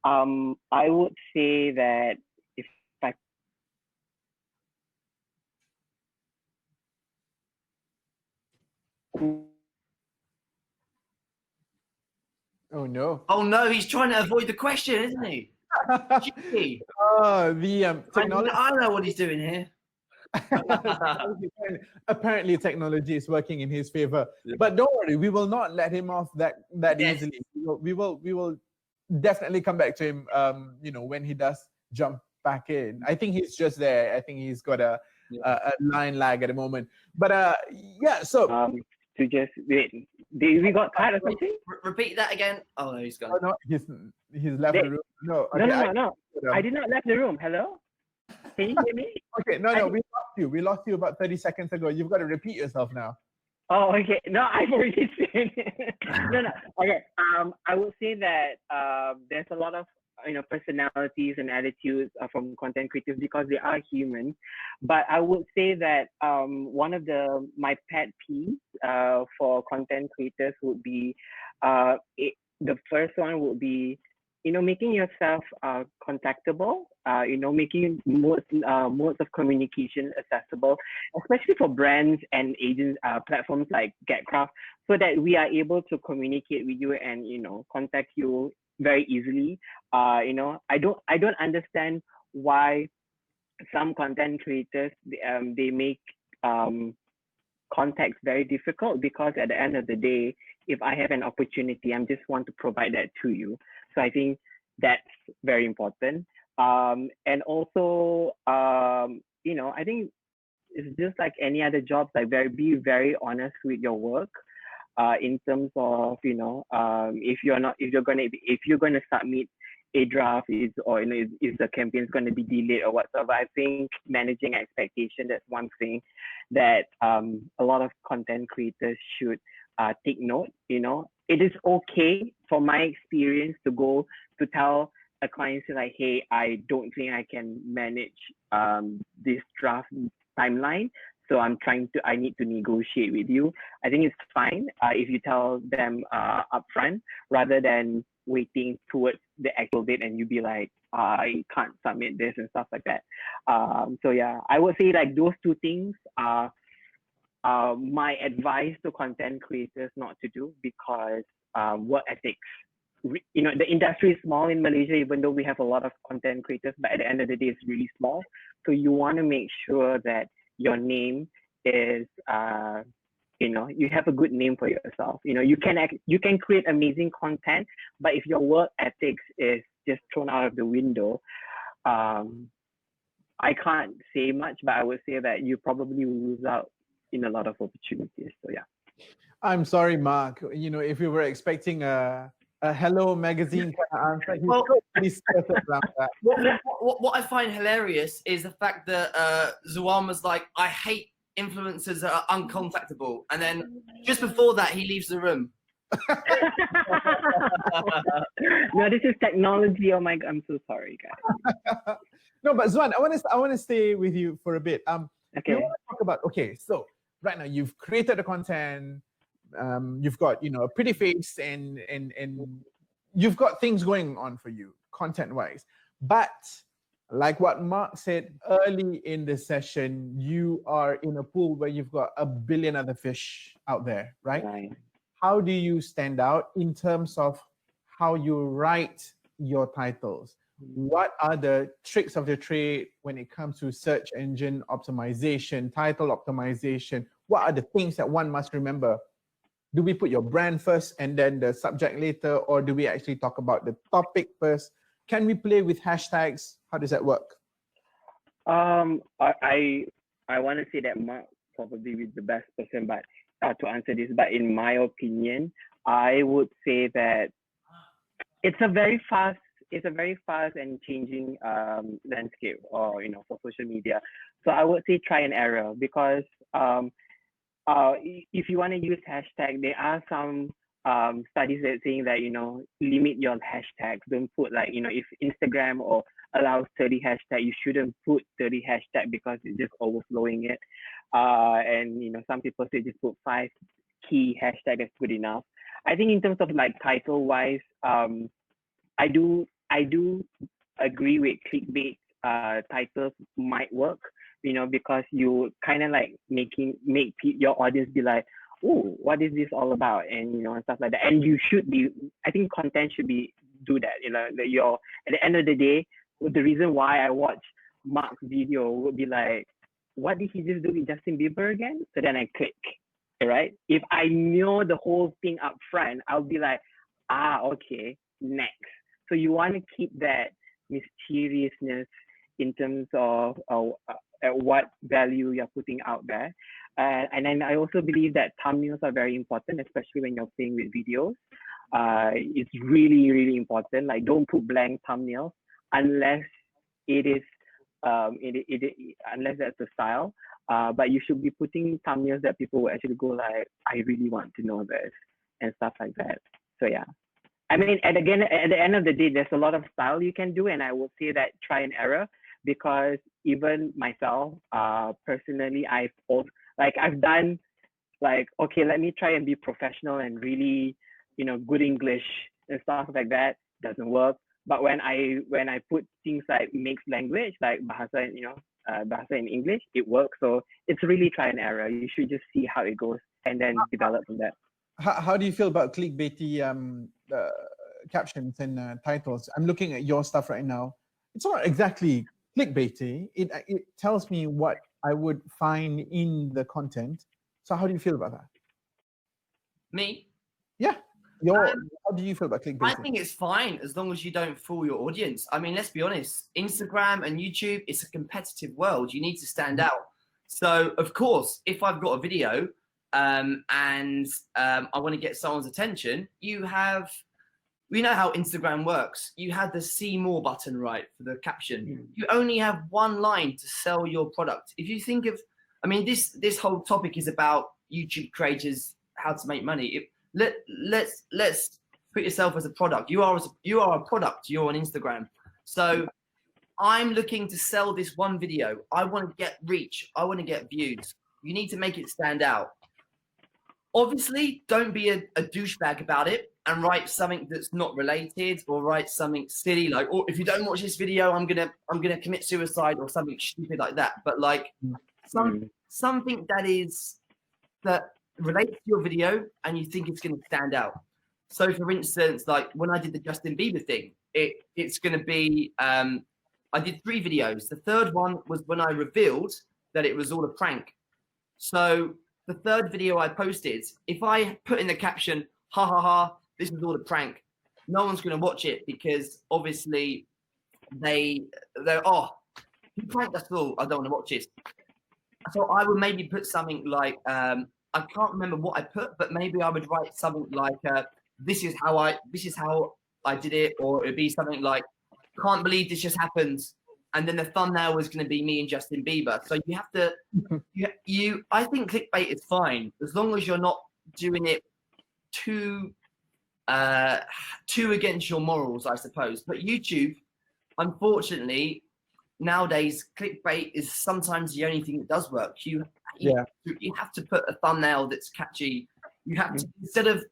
I would say that if I Oh no! Oh no, he's trying to avoid the question, isn't he? Oh, the technology. I know what he's doing here. Apparently, technology is working in his favor. But don't worry, we will not let him off that easily. We will definitely come back to him. When he does jump back in. I think he's just there. I think he's got a line lag at the moment. But yeah. So to just wait, we got cut or something? Repeat that again. Oh no, he's gone. Oh, no, he's left the room. No, okay, no. I did not left the room. Hello. Can you hear me? Okay, no, we lost you. We lost you about 30 seconds ago. You've got to repeat yourself now. Oh, okay. No, I've already seen it. No. Okay. I would say that there's a lot of personalities and attitudes from content creators, because they are human. But I would say that one of my pet peeves for content creators would be the first one would be making yourself contactable, making modes of communication accessible, especially for brands and agents, platforms like Getcraft, so that we are able to communicate with you and contact you very easily. I don't understand why some content creators they make contacts very difficult, because at the end of the day, if I have an opportunity, I just want to provide that to you. So I think that's very important. And also, I think it's just like any other job, like be very honest with your work. In terms of if you're gonna submit a draft, is the campaign going to be delayed or whatsoever. I think managing expectation, that's one thing that a lot of content creators should take note. It is okay, for my experience, to go to tell a client, like, hey, I don't think I can manage this draft timeline, So I need to negotiate with you. I think it's fine if you tell them upfront rather than waiting towards the actual date and you be like, I can't submit this and stuff like that. So yeah, I would say like those two things are my advice to content creators not to do, because work ethics, the industry is small in Malaysia, even though we have a lot of content creators, but at the end of the day, it's really small. So you want to make sure that your name is, you have a good name for yourself. You can create amazing content, but if your work ethics is just thrown out of the window, I can't say much, but I would say that you probably will lose out in a lot of opportunities. So yeah. I'm sorry, Mark. If we were expecting a Hello magazine kind of answer, he's totally skirted around that. What I find hilarious is the fact that Zuan was like, I hate influencers that are uncontactable. And then just before that, he leaves the room. No, this is technology. Oh my God, I'm so sorry, guys. No, but Zuan, I want to stay with you for a bit. Okay. You want to talk about, so right now you've created the content, you've got a pretty face and you've got things going on for you content wise, but like what Mark said early in the session, you are in a pool where you've got a billion other fish out there, right? How do you stand out in terms of how you write your titles? What are the tricks of the trade when it comes to search engine optimization, title optimization? What are the things that one must remember? Do we put your brand first and then the subject later, or do we actually talk about the topic first? Can we play with hashtags? How does that work? I want to say that Mark probably is the best person, but to answer this. But in my opinion, I would say that it's a very fast and changing landscape, or for social media. So I would say try and error, because if you want to use hashtag, there are some studies that saying that limit your hashtags. Don't put if Instagram or allows 30 hashtag, you shouldn't put 30 hashtag because it's just overflowing it. And some people say just put 5 key hashtag, that's good enough. I think in terms of title wise, I do agree with clickbait titles might work, because you kind of make your audience be like, oh, what is this all about? And and stuff like that. And I think content should do that. That you're at the end of the day, the reason why I watch Mark's video would be like, what did he just do with Justin Bieber again? So then I click, right? If I know the whole thing up front, I'll be like, okay, next. So you want to keep that mysteriousness in terms of what value you're putting out there. And then I also believe that thumbnails are very important, especially when you're playing with videos. It's really, really important. Don't put blank thumbnails unless it is unless that's the style. But you should be putting thumbnails that people will actually go like, I really want to know this, and stuff like that. So yeah. I mean, at the end of the day, there's a lot of style you can do, and I will say that try and error, because even myself, personally, I've done okay, let me try and be professional and really, good English and stuff like that. Doesn't work. But when I put things like mixed language, like bahasa, bahasa in English, it works. So it's really try and error. You should just see how it goes and then develop from that. How do you feel about clickbaity captions and titles? I'm looking at your stuff right now. It's not exactly clickbaity. It tells me what I would find in the content. So how do you feel about that? Me? Yeah. How do you feel about clickbait? I think it's fine as long as you don't fool your audience. I mean, let's be honest. Instagram and YouTube, it's a competitive world. You need to stand out. So, of course, if I've got a video and I want to get someone's attention, we know how Instagram works. You have the see more button, right, for the caption. You only have one line to sell your product. If you think of, I mean, this whole topic is about YouTube creators, how to make money. Let's put yourself as a product. You are a product. You're on Instagram. So I'm looking to sell this one video. I want to get reach. I want to get views. you need to make it stand out. Obviously, don't be a douchebag about it and write something that's not related, or write something silly like, "Oh, if you don't watch this video, I'm gonna commit suicide," or something stupid like that. But like something that relates to your video and you think it's gonna stand out. So, for instance, like when I did the Justin Bieber thing, it's gonna be I did 3 videos. The third one was when I revealed that it was all a prank. So the third video I posted, if I put in the caption, "Ha ha ha, this was all a prank," no one's going to watch it, because obviously they're, "Oh, you pranked us all, I don't want to watch this." So I would maybe put something like, I can't remember what I put, but maybe I would write something like, this is how I did it," or it'd be something like, "Can't believe this just happened." And then the thumbnail was going to be me and Justin Bieber. So you have to, I think clickbait is fine as long as you're not doing it too against your morals, I suppose. But YouTube, unfortunately, nowadays, clickbait is sometimes the only thing that does work. You have to put a thumbnail that's catchy. You have to, instead of,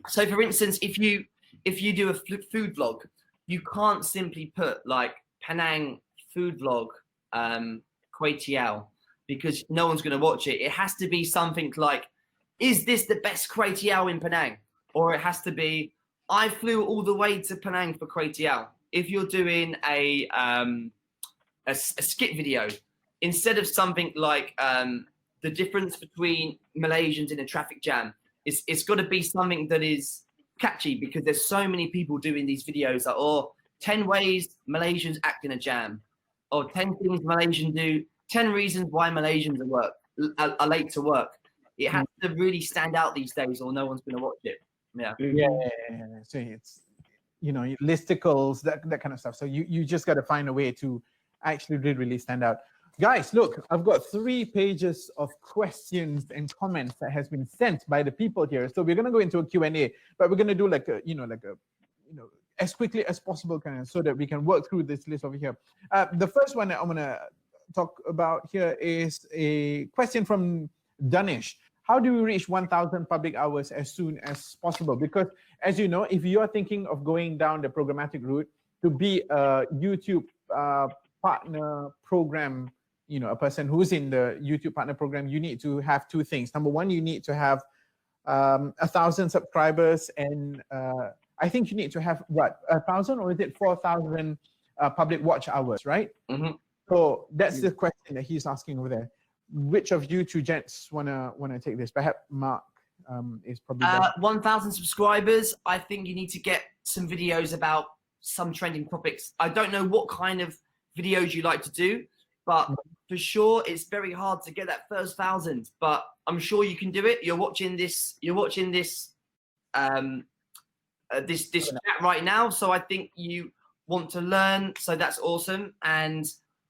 so for instance, if you do a food vlog, you can't simply put like Penang food vlog, Kway Teow, because no one's going to watch it. It has to be something like, "Is this the best Kway Teow in Penang?" Or it has to be, "I flew all the way to Penang for Kway Teow." If you're doing a skit video, instead of something like the difference between Malaysians in a traffic jam, it's got to be something that is catchy, because there's so many people doing these videos that, or 10 ways Malaysians act in a jam, or 10 things Malaysians do, 10 reasons why Malaysians are late to work. It has to really stand out these days, or no one's going to watch it. Yeah. So it's, listicles, that kind of stuff. So you just got to find a way to actually really stand out. Guys, look, I've got 3 pages of questions and comments that has been sent by the people here. So we're going to go into a Q&A, but we're going to do like a as quickly as possible, kind of, so that we can work through this list over here. The first one that I'm going to talk about here is a question from Danish. How do we reach 1,000 public hours as soon as possible? Because, as you know, if you're thinking of going down the programmatic route to be a YouTube partner program, a person who's in the YouTube partner program, you need to have 2 things. Number one, you need to have 1,000 subscribers, and I think you need to have 1,000, or is it 4,000 public watch hours, right? Mm-hmm. So that's the question that he's asking over there. Which of you 2 gents wanna take this? Perhaps Mark is probably 1,000 subscribers. I think you need to get some videos about some trending topics. I don't know what kind of videos you like to do, but for sure it's very hard to get that first 1,000. But I'm sure you can do it. You're watching this this chat right now, so I think you want to learn. So that's awesome. And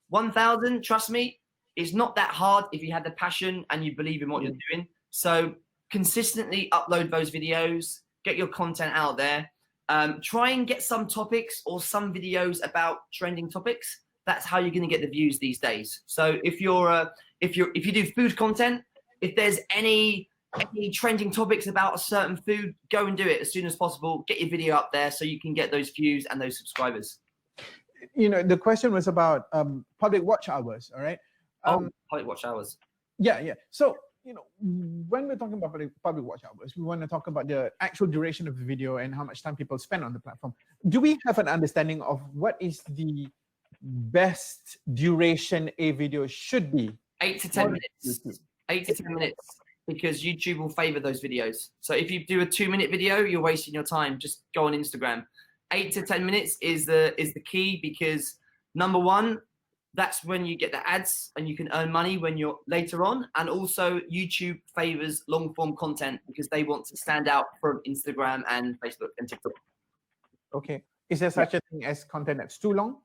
1,000, trust me, it's not that hard if you have the passion and you believe in what you're doing. So consistently upload those videos, get your content out there. Try and get some topics or some videos about trending topics. That's how you're going to get the views these days. So if you do food content, if there's any trending topics about a certain food, go and do it as soon as possible. Get your video up there so you can get those views and those subscribers. The question was about public watch hours, all right? Public watch hours. Yeah. So, when we're talking about public watch hours, we want to talk about the actual duration of the video and how much time people spend on the platform. Do we have an understanding of what is the best duration a video should be? 8 to 10 minutes. 8 to 10 minutes, because YouTube will favor those videos. So if you do a 2-minute video, you're wasting your time. Just go on Instagram. 8 to 10 minutes is the key, because number one, that's when you get the ads and you can earn money when you're later on. And also YouTube favors long form content because they want to stand out from Instagram and Facebook and TikTok. Okay. Is there such a thing as content that's too long?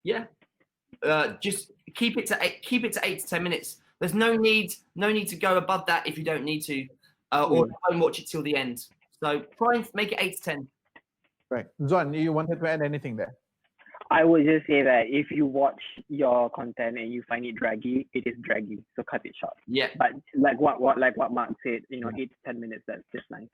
Yeah. Just keep it to 8 to 10 minutes. There's no need to go above that if you don't need to, or don't watch it till the end. So try and make it 8 to 10. Right. Zuan, you wanted to add anything there? I would just say that if you watch your content and you find it draggy, it is draggy. So cut it short. Yeah. But like what Mark said, 8 to 10 minutes, that's just nice.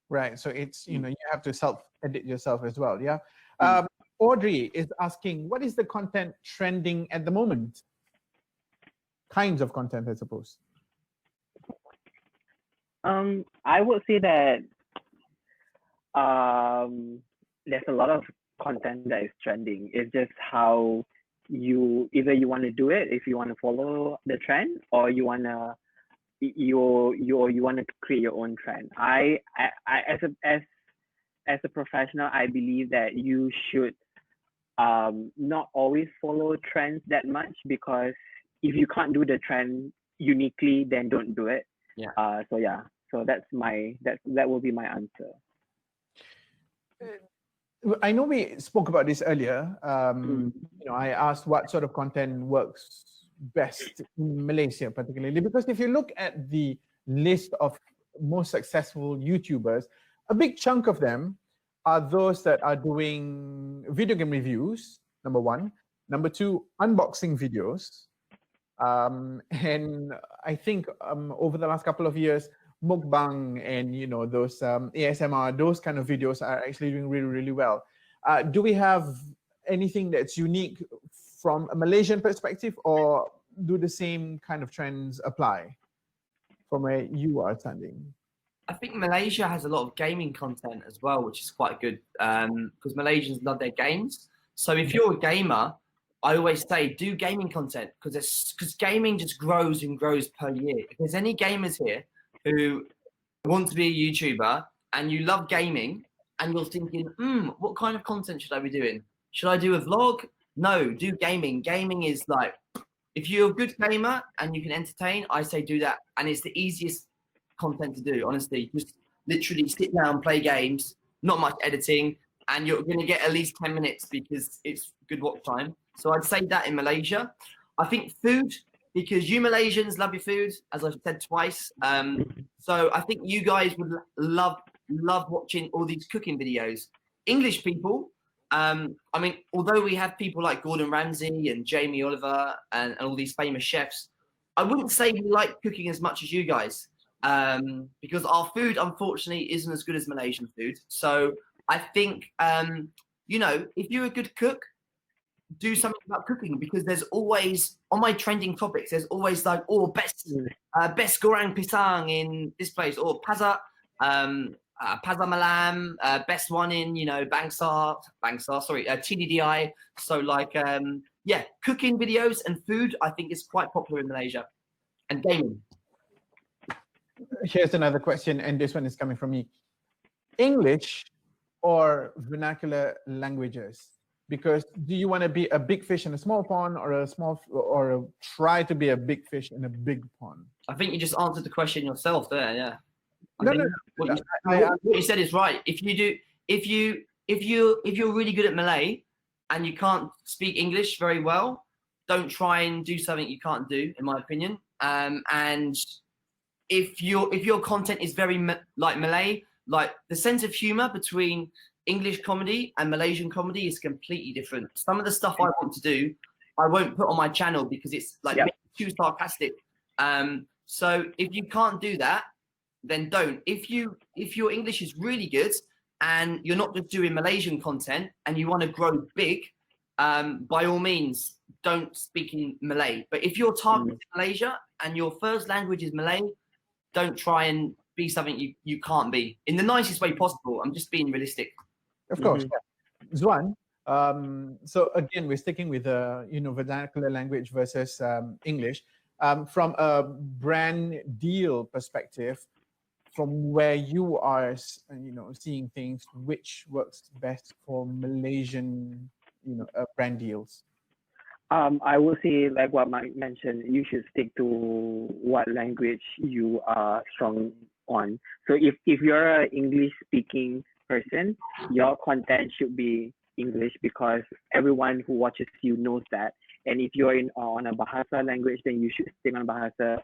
Right. So it's, you have to self-edit yourself as well. Yeah. Mm. Audrey is asking, what is the content trending at the moment? Kinds of content, I suppose. I would say that there's a lot of content that is trending. It's just how you want to do it, if you want to follow the trend, or you want to create your own trend. I as a professional, I believe that you should not always follow trends that much, because if you can't do the trend uniquely, then don't do it. Yeah. So that will be my answer. I know we spoke about this earlier. I asked what sort of content works best in Malaysia, particularly because if you look at the list of most successful YouTubers, a big chunk of them are those that are doing video game reviews, number one. Number two, unboxing videos. And I think over the last couple of years, mukbang and those ASMR, those kind of videos are actually doing really, really well. Do we have anything that's unique from a Malaysian perspective, or do the same kind of trends apply from where you are standing? I think Malaysia has a lot of gaming content as well, which is quite good, because Malaysians love their games. So if you're a gamer, I always say do gaming content, because gaming just grows and grows per year. If there's any gamers here who want to be a YouTuber and you love gaming and you're thinking, what kind of content should I be doing? Should I do a vlog? No, do gaming. Gaming is like, if you're a good gamer and you can entertain, I say do that. And it's the easiest content to do, honestly. Just literally sit down, play games, not much editing, and you're going to get at least 10 minutes because it's good watch time. So I'd say that in Malaysia. I think food, because you Malaysians love your food, as I've said twice. So I think you guys would love watching all these cooking videos. English people, although we have people like Gordon Ramsay and Jamie Oliver and all these famous chefs, I wouldn't say we like cooking as much as you guys, because our food, unfortunately, isn't as good as Malaysian food. So I think, if you're a good cook, do something about cooking, because there's always, on my trending topics, there's always like, best goreng pisang in this place, or Paza Malam, best one in, Bangsar, TDDI. So like, cooking videos and food, I think is quite popular in Malaysia, and gaming. Here's another question, and this one is coming from me. English or vernacular languages? Because do you want to be a big fish in a small pond, or try to be a big fish in a big pond? I think you just answered the question yourself there. Yeah. No. What you said is right. If you're really good at Malay and you can't speak English very well, don't try and do something you can't do, in my opinion. And if your content is very like Malay, like the sense of humor between English comedy and Malaysian comedy is completely different. Some of the stuff I want to do, I won't put on my channel because it's like too sarcastic. So if you can't do that, then don't. If your English is really good and you're not just doing Malaysian content and you want to grow big, by all means, don't speak in Malay. But if you're targeting Malaysia and your first language is Malay, don't try and be something you can't be, in the nicest way possible. I'm just being realistic. Of course. Yeah. Zuan, so again, we're sticking with vernacular language versus English. From a brand deal perspective, from where you are, seeing things, which works best for Malaysian, brand deals? I will say, like what Mike mentioned, you should stick to what language you are strong on. So if you're an English speaking person, your content should be English, because everyone who watches you knows that. And if you're on a Bahasa language, then you should stick on Bahasa,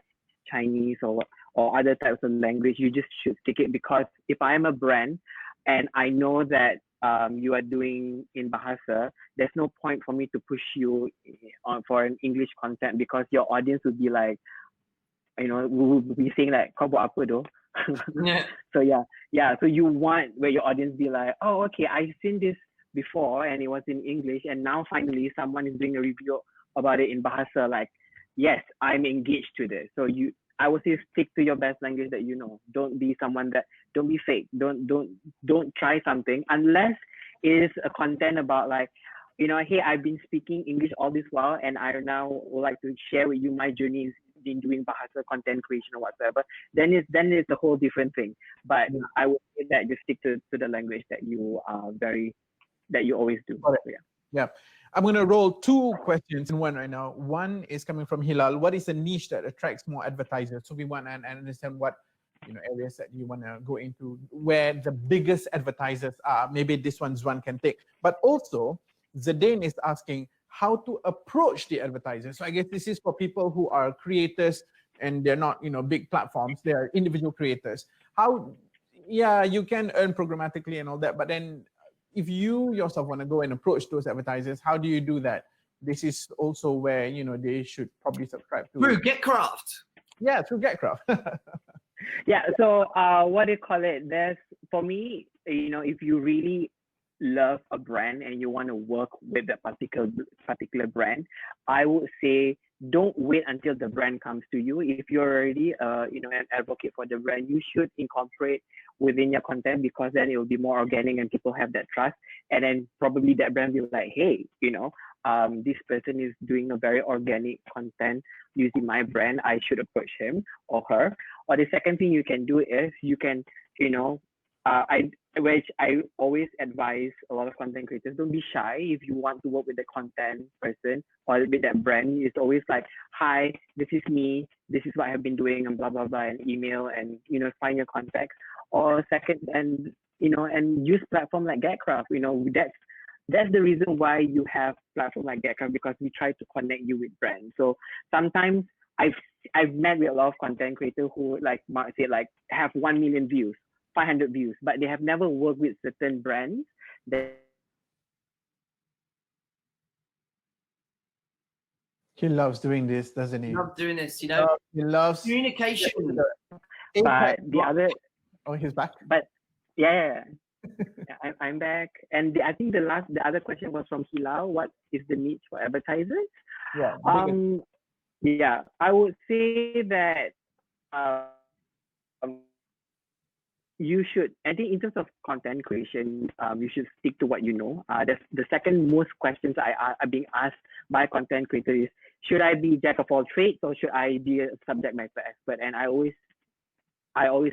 Chinese, or other types of language. You just should stick it, because if I am a brand and I know that you are doing in Bahasa, there's no point for me to push you on for an English content because your audience would be like, will be saying like, kau buat apa doh? Yeah. So so you want where your audience be like, oh, okay, I've seen this before and it was in English, and now finally someone is doing a review about it in Bahasa. Like, yes, I'm engaged to this. So I would say stick to your best language that you know. Don't be don't be fake. Don't try something unless it is a content about like, hey, I've been speaking English all this while and I now would like to share with you my journeys in doing Bahasa content creation or whatsoever. Then it's a whole different thing. But I would say that just stick to the language that you always do. So, yeah. I'm going to roll two questions in one right now. One is coming from Hilal. What is the niche that attracts more advertisers? So we want to understand what areas that you want to go into, where the biggest advertisers are. Maybe this one can take. But also, Zidane is asking how to approach the advertisers. So I guess this is for people who are creators and they're not big platforms. They are individual creators. You can earn programmatically and all that, but then if you yourself want to go and approach those advertisers, how do you do that? This is also where they should probably subscribe to. Through GetCraft. Yeah, through GetCraft. Yeah. So what do you call it? For me, if you really love a brand and you want to work with a particular brand, I would say don't wait until the brand comes to you. If you're already an advocate for the brand, you should incorporate within your content, because then it will be more organic and people have that trust. And then probably that brand will be like, hey, this person is doing a very organic content using my brand. I should approach him or her. Or the second thing you can do is you can, which I always advise a lot of content creators, don't be shy. If you want to work with the content person or with that brand, it's always like, hi, this is me, this is what I have been doing, and blah blah blah, and email, and find your contacts. Or second, and use platform like GetCraft. That's the reason why you have platform like GetCraft, because we try to connect you with brands. So sometimes I've met with a lot of content creators who, like Mark said, like have 1 million views, 500 views, but they have never worked with certain brands that. He loves doing this, doesn't he? Love doing this, He loves communication. But the other, oh, he's back. but yeah. I'm back, and I think the other question was from Hilal. What is the niche for advertisers? Yeah. I would say that you should. I think in terms of content creation, you should stick to what you know. The second most questions are being asked by content creators is, should I be jack of all trades or should I be a subject matter expert? And I always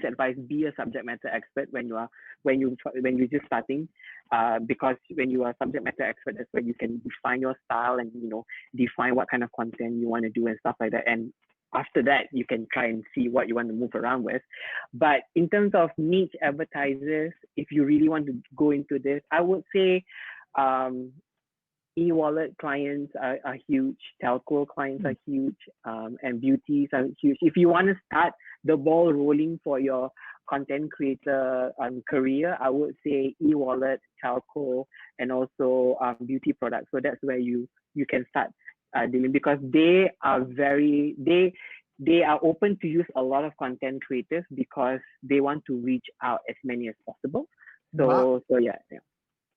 advise be a subject matter expert when you're just starting, because when you are a subject matter expert, that's where you can define your style and define what kind of content you want to do and stuff like that. And after that, you can try and see what you want to move around with. But in terms of niche advertisers, if you really want to go into this, I would say e-wallet clients are huge, telco clients are huge, and beauties are huge. If you want to start the ball rolling for your content creator career, I would say e-wallet, telco, and also beauty products. So that's where you can start dealing, because they are they are open to use a lot of content creators because they want to reach out as many as possible. So yeah.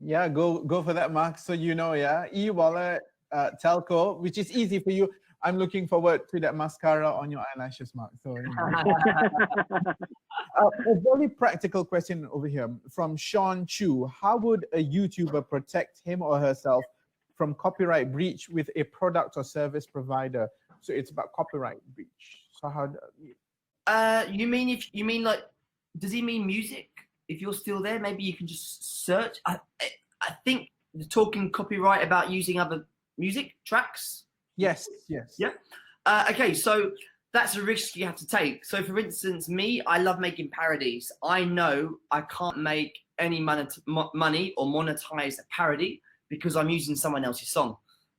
Yeah, go for that, Mark. So e-wallet, telco, which is easy for you. I'm looking forward to that mascara on your eyelashes, Mark. So a very practical question over here from Sean Chu. How would a YouTuber protect him or herself from copyright breach with a product or service provider? So it's about copyright breach. So how? You mean like? Does he mean music? If you're still there, maybe you can just search. I think talking copyright about using other music tracks. Yes. Yeah. Okay, so that's a risk you have to take. So for instance, me, I love making parodies. I know I can't make any money or monetize a parody because I'm using someone else's song.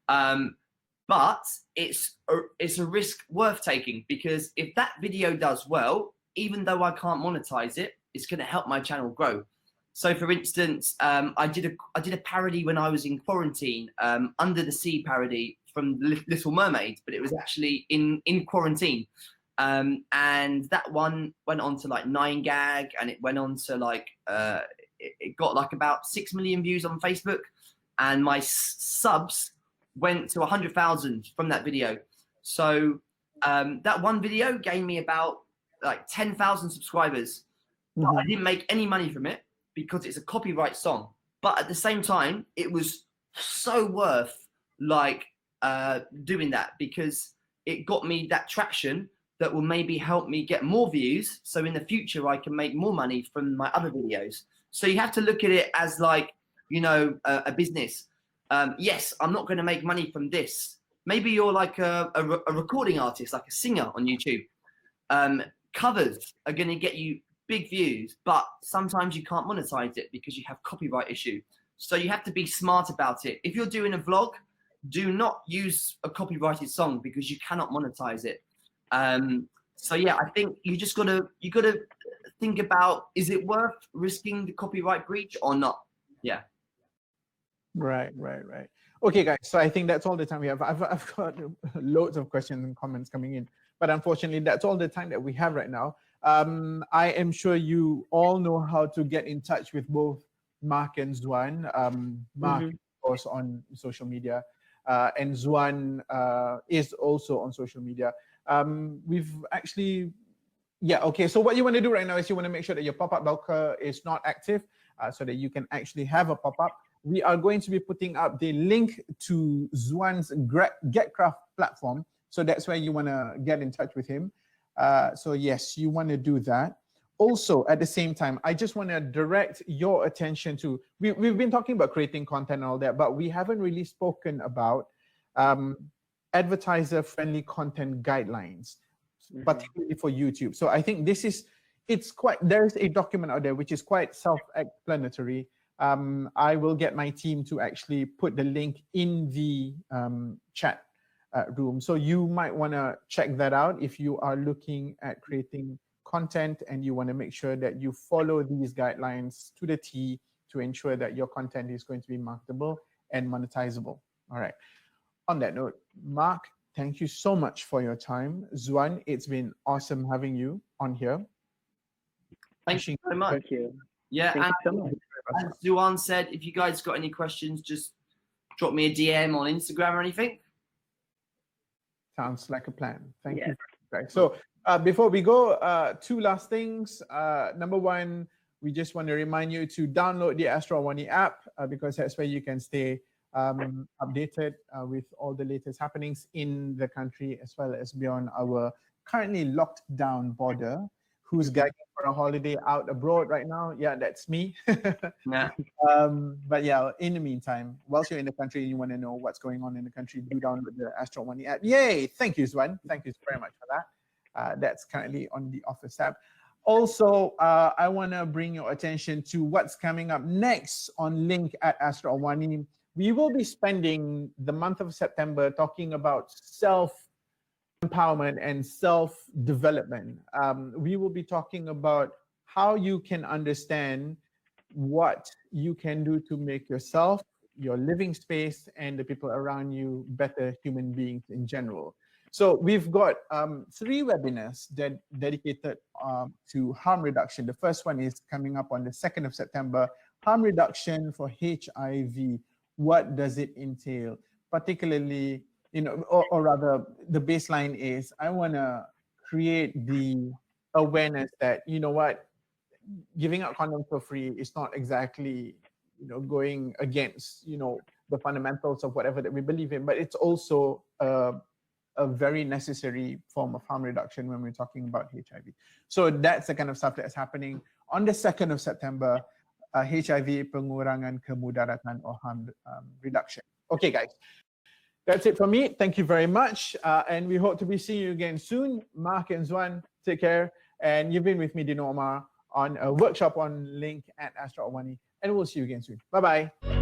But it's a risk worth taking, because if that video does well, even though I can't monetize it, it's going to help my channel grow. So, for instance, I did a parody when I was in quarantine, Under the Sea parody from Little Mermaid, but it was actually in quarantine. And that one went on to like 9gag, and it went on to like it got like about 6 million views on Facebook, and my subs went to 100,000 from that video. So that one video gained me about like 10,000 subscribers. But I didn't make any money from it because it's a copyright song. But at the same time, it was so worth like doing that, because it got me that traction that will maybe help me get more views. So in the future, I can make more money from my other videos. So you have to look at it as like, you know, a business. Yes, I'm not going to make money from this. Maybe you're like a recording artist, like a singer on YouTube. Covers are going to get you big views, but sometimes you can't monetize it because you have copyright issue. So you have to be smart about it. If you're doing a vlog, do not use a copyrighted song because you cannot monetize it. So yeah, I think you gotta think about, is it worth risking the copyright breach or not? Yeah. Right. Okay, guys. So I think that's all the time we have. I've got loads of questions and comments coming in, but unfortunately, that's all the time that we have right now. I am sure you all know how to get in touch with both Mark and Zuan. Mark, of course, on social media, and Zuan is also on social media. We've actually, yeah, okay. So what you want to do right now is you want to make sure that your pop-up blocker is not active, so that you can actually have a pop-up. We are going to be putting up the link to Zuan's GetCraft platform. So that's where you want to get in touch with him. So yes, you want to do that. Also, at the same time, I just want to direct your attention to, we've been talking about creating content and all that, but we haven't really spoken about advertiser-friendly content guidelines, particularly for YouTube. So I think this is, there's a document out there which is quite self-explanatory. I will get my team to actually put the link in the chat room. So you might want to check that out if you are looking at creating content and you want to make sure that you follow these guidelines to the T to ensure that your content is going to be marketable and monetizable. All right. On that note, Mark, thank you so much for your time. Zuan, it's been awesome having you on here. Thank you very much. Thank you. Yeah, Thank and you so much. as Zuan said, if you guys got any questions, just drop me a DM on Instagram or anything. Sounds like a plan. Thank Yes. you. Right. So before we go, two last things. Number one, we just want to remind you to download the Astro Awani app because that's where you can stay updated with all the latest happenings in the country as well as beyond our currently locked down border. Who's gagging for a holiday out abroad right now? Yeah, that's me. Yeah. But yeah, in the meantime, whilst you're in the country and you want to know what's going on in the country, do download the Astro Money app. Yay! Thank you, Zuan. Thank you very much for that. That's currently on the Office tab. Also, I want to bring your attention to what's coming up next on LINC at Astro Awani. We will be spending the month of September talking about self-empowerment and self-development. We will be talking about how you can understand what you can do to make yourself, your living space, and the people around you better human beings in general. So we've got 3 webinars dedicated to harm reduction. The first one is coming up on the 2nd of September, harm reduction for HIV. What does it entail? Particularly, you know, or rather, the baseline is I want to create the awareness that, you know what, giving out condoms for free is not exactly, you know, going against, you know, the fundamentals of whatever that we believe in, but it's also a very necessary form of harm reduction when we're talking about HIV. So that's the kind of stuff that's happening on the 2nd of September, HIV pengurangan kemudaratan or harm reduction. Okay, guys. That's it from me. Thank you very much. And we hope to be seeing you again soon. Mark and Zuan, take care. And you've been with me, Dino Omar, on a workshop on LINC at Astro Awani. And we'll see you again soon. Bye-bye.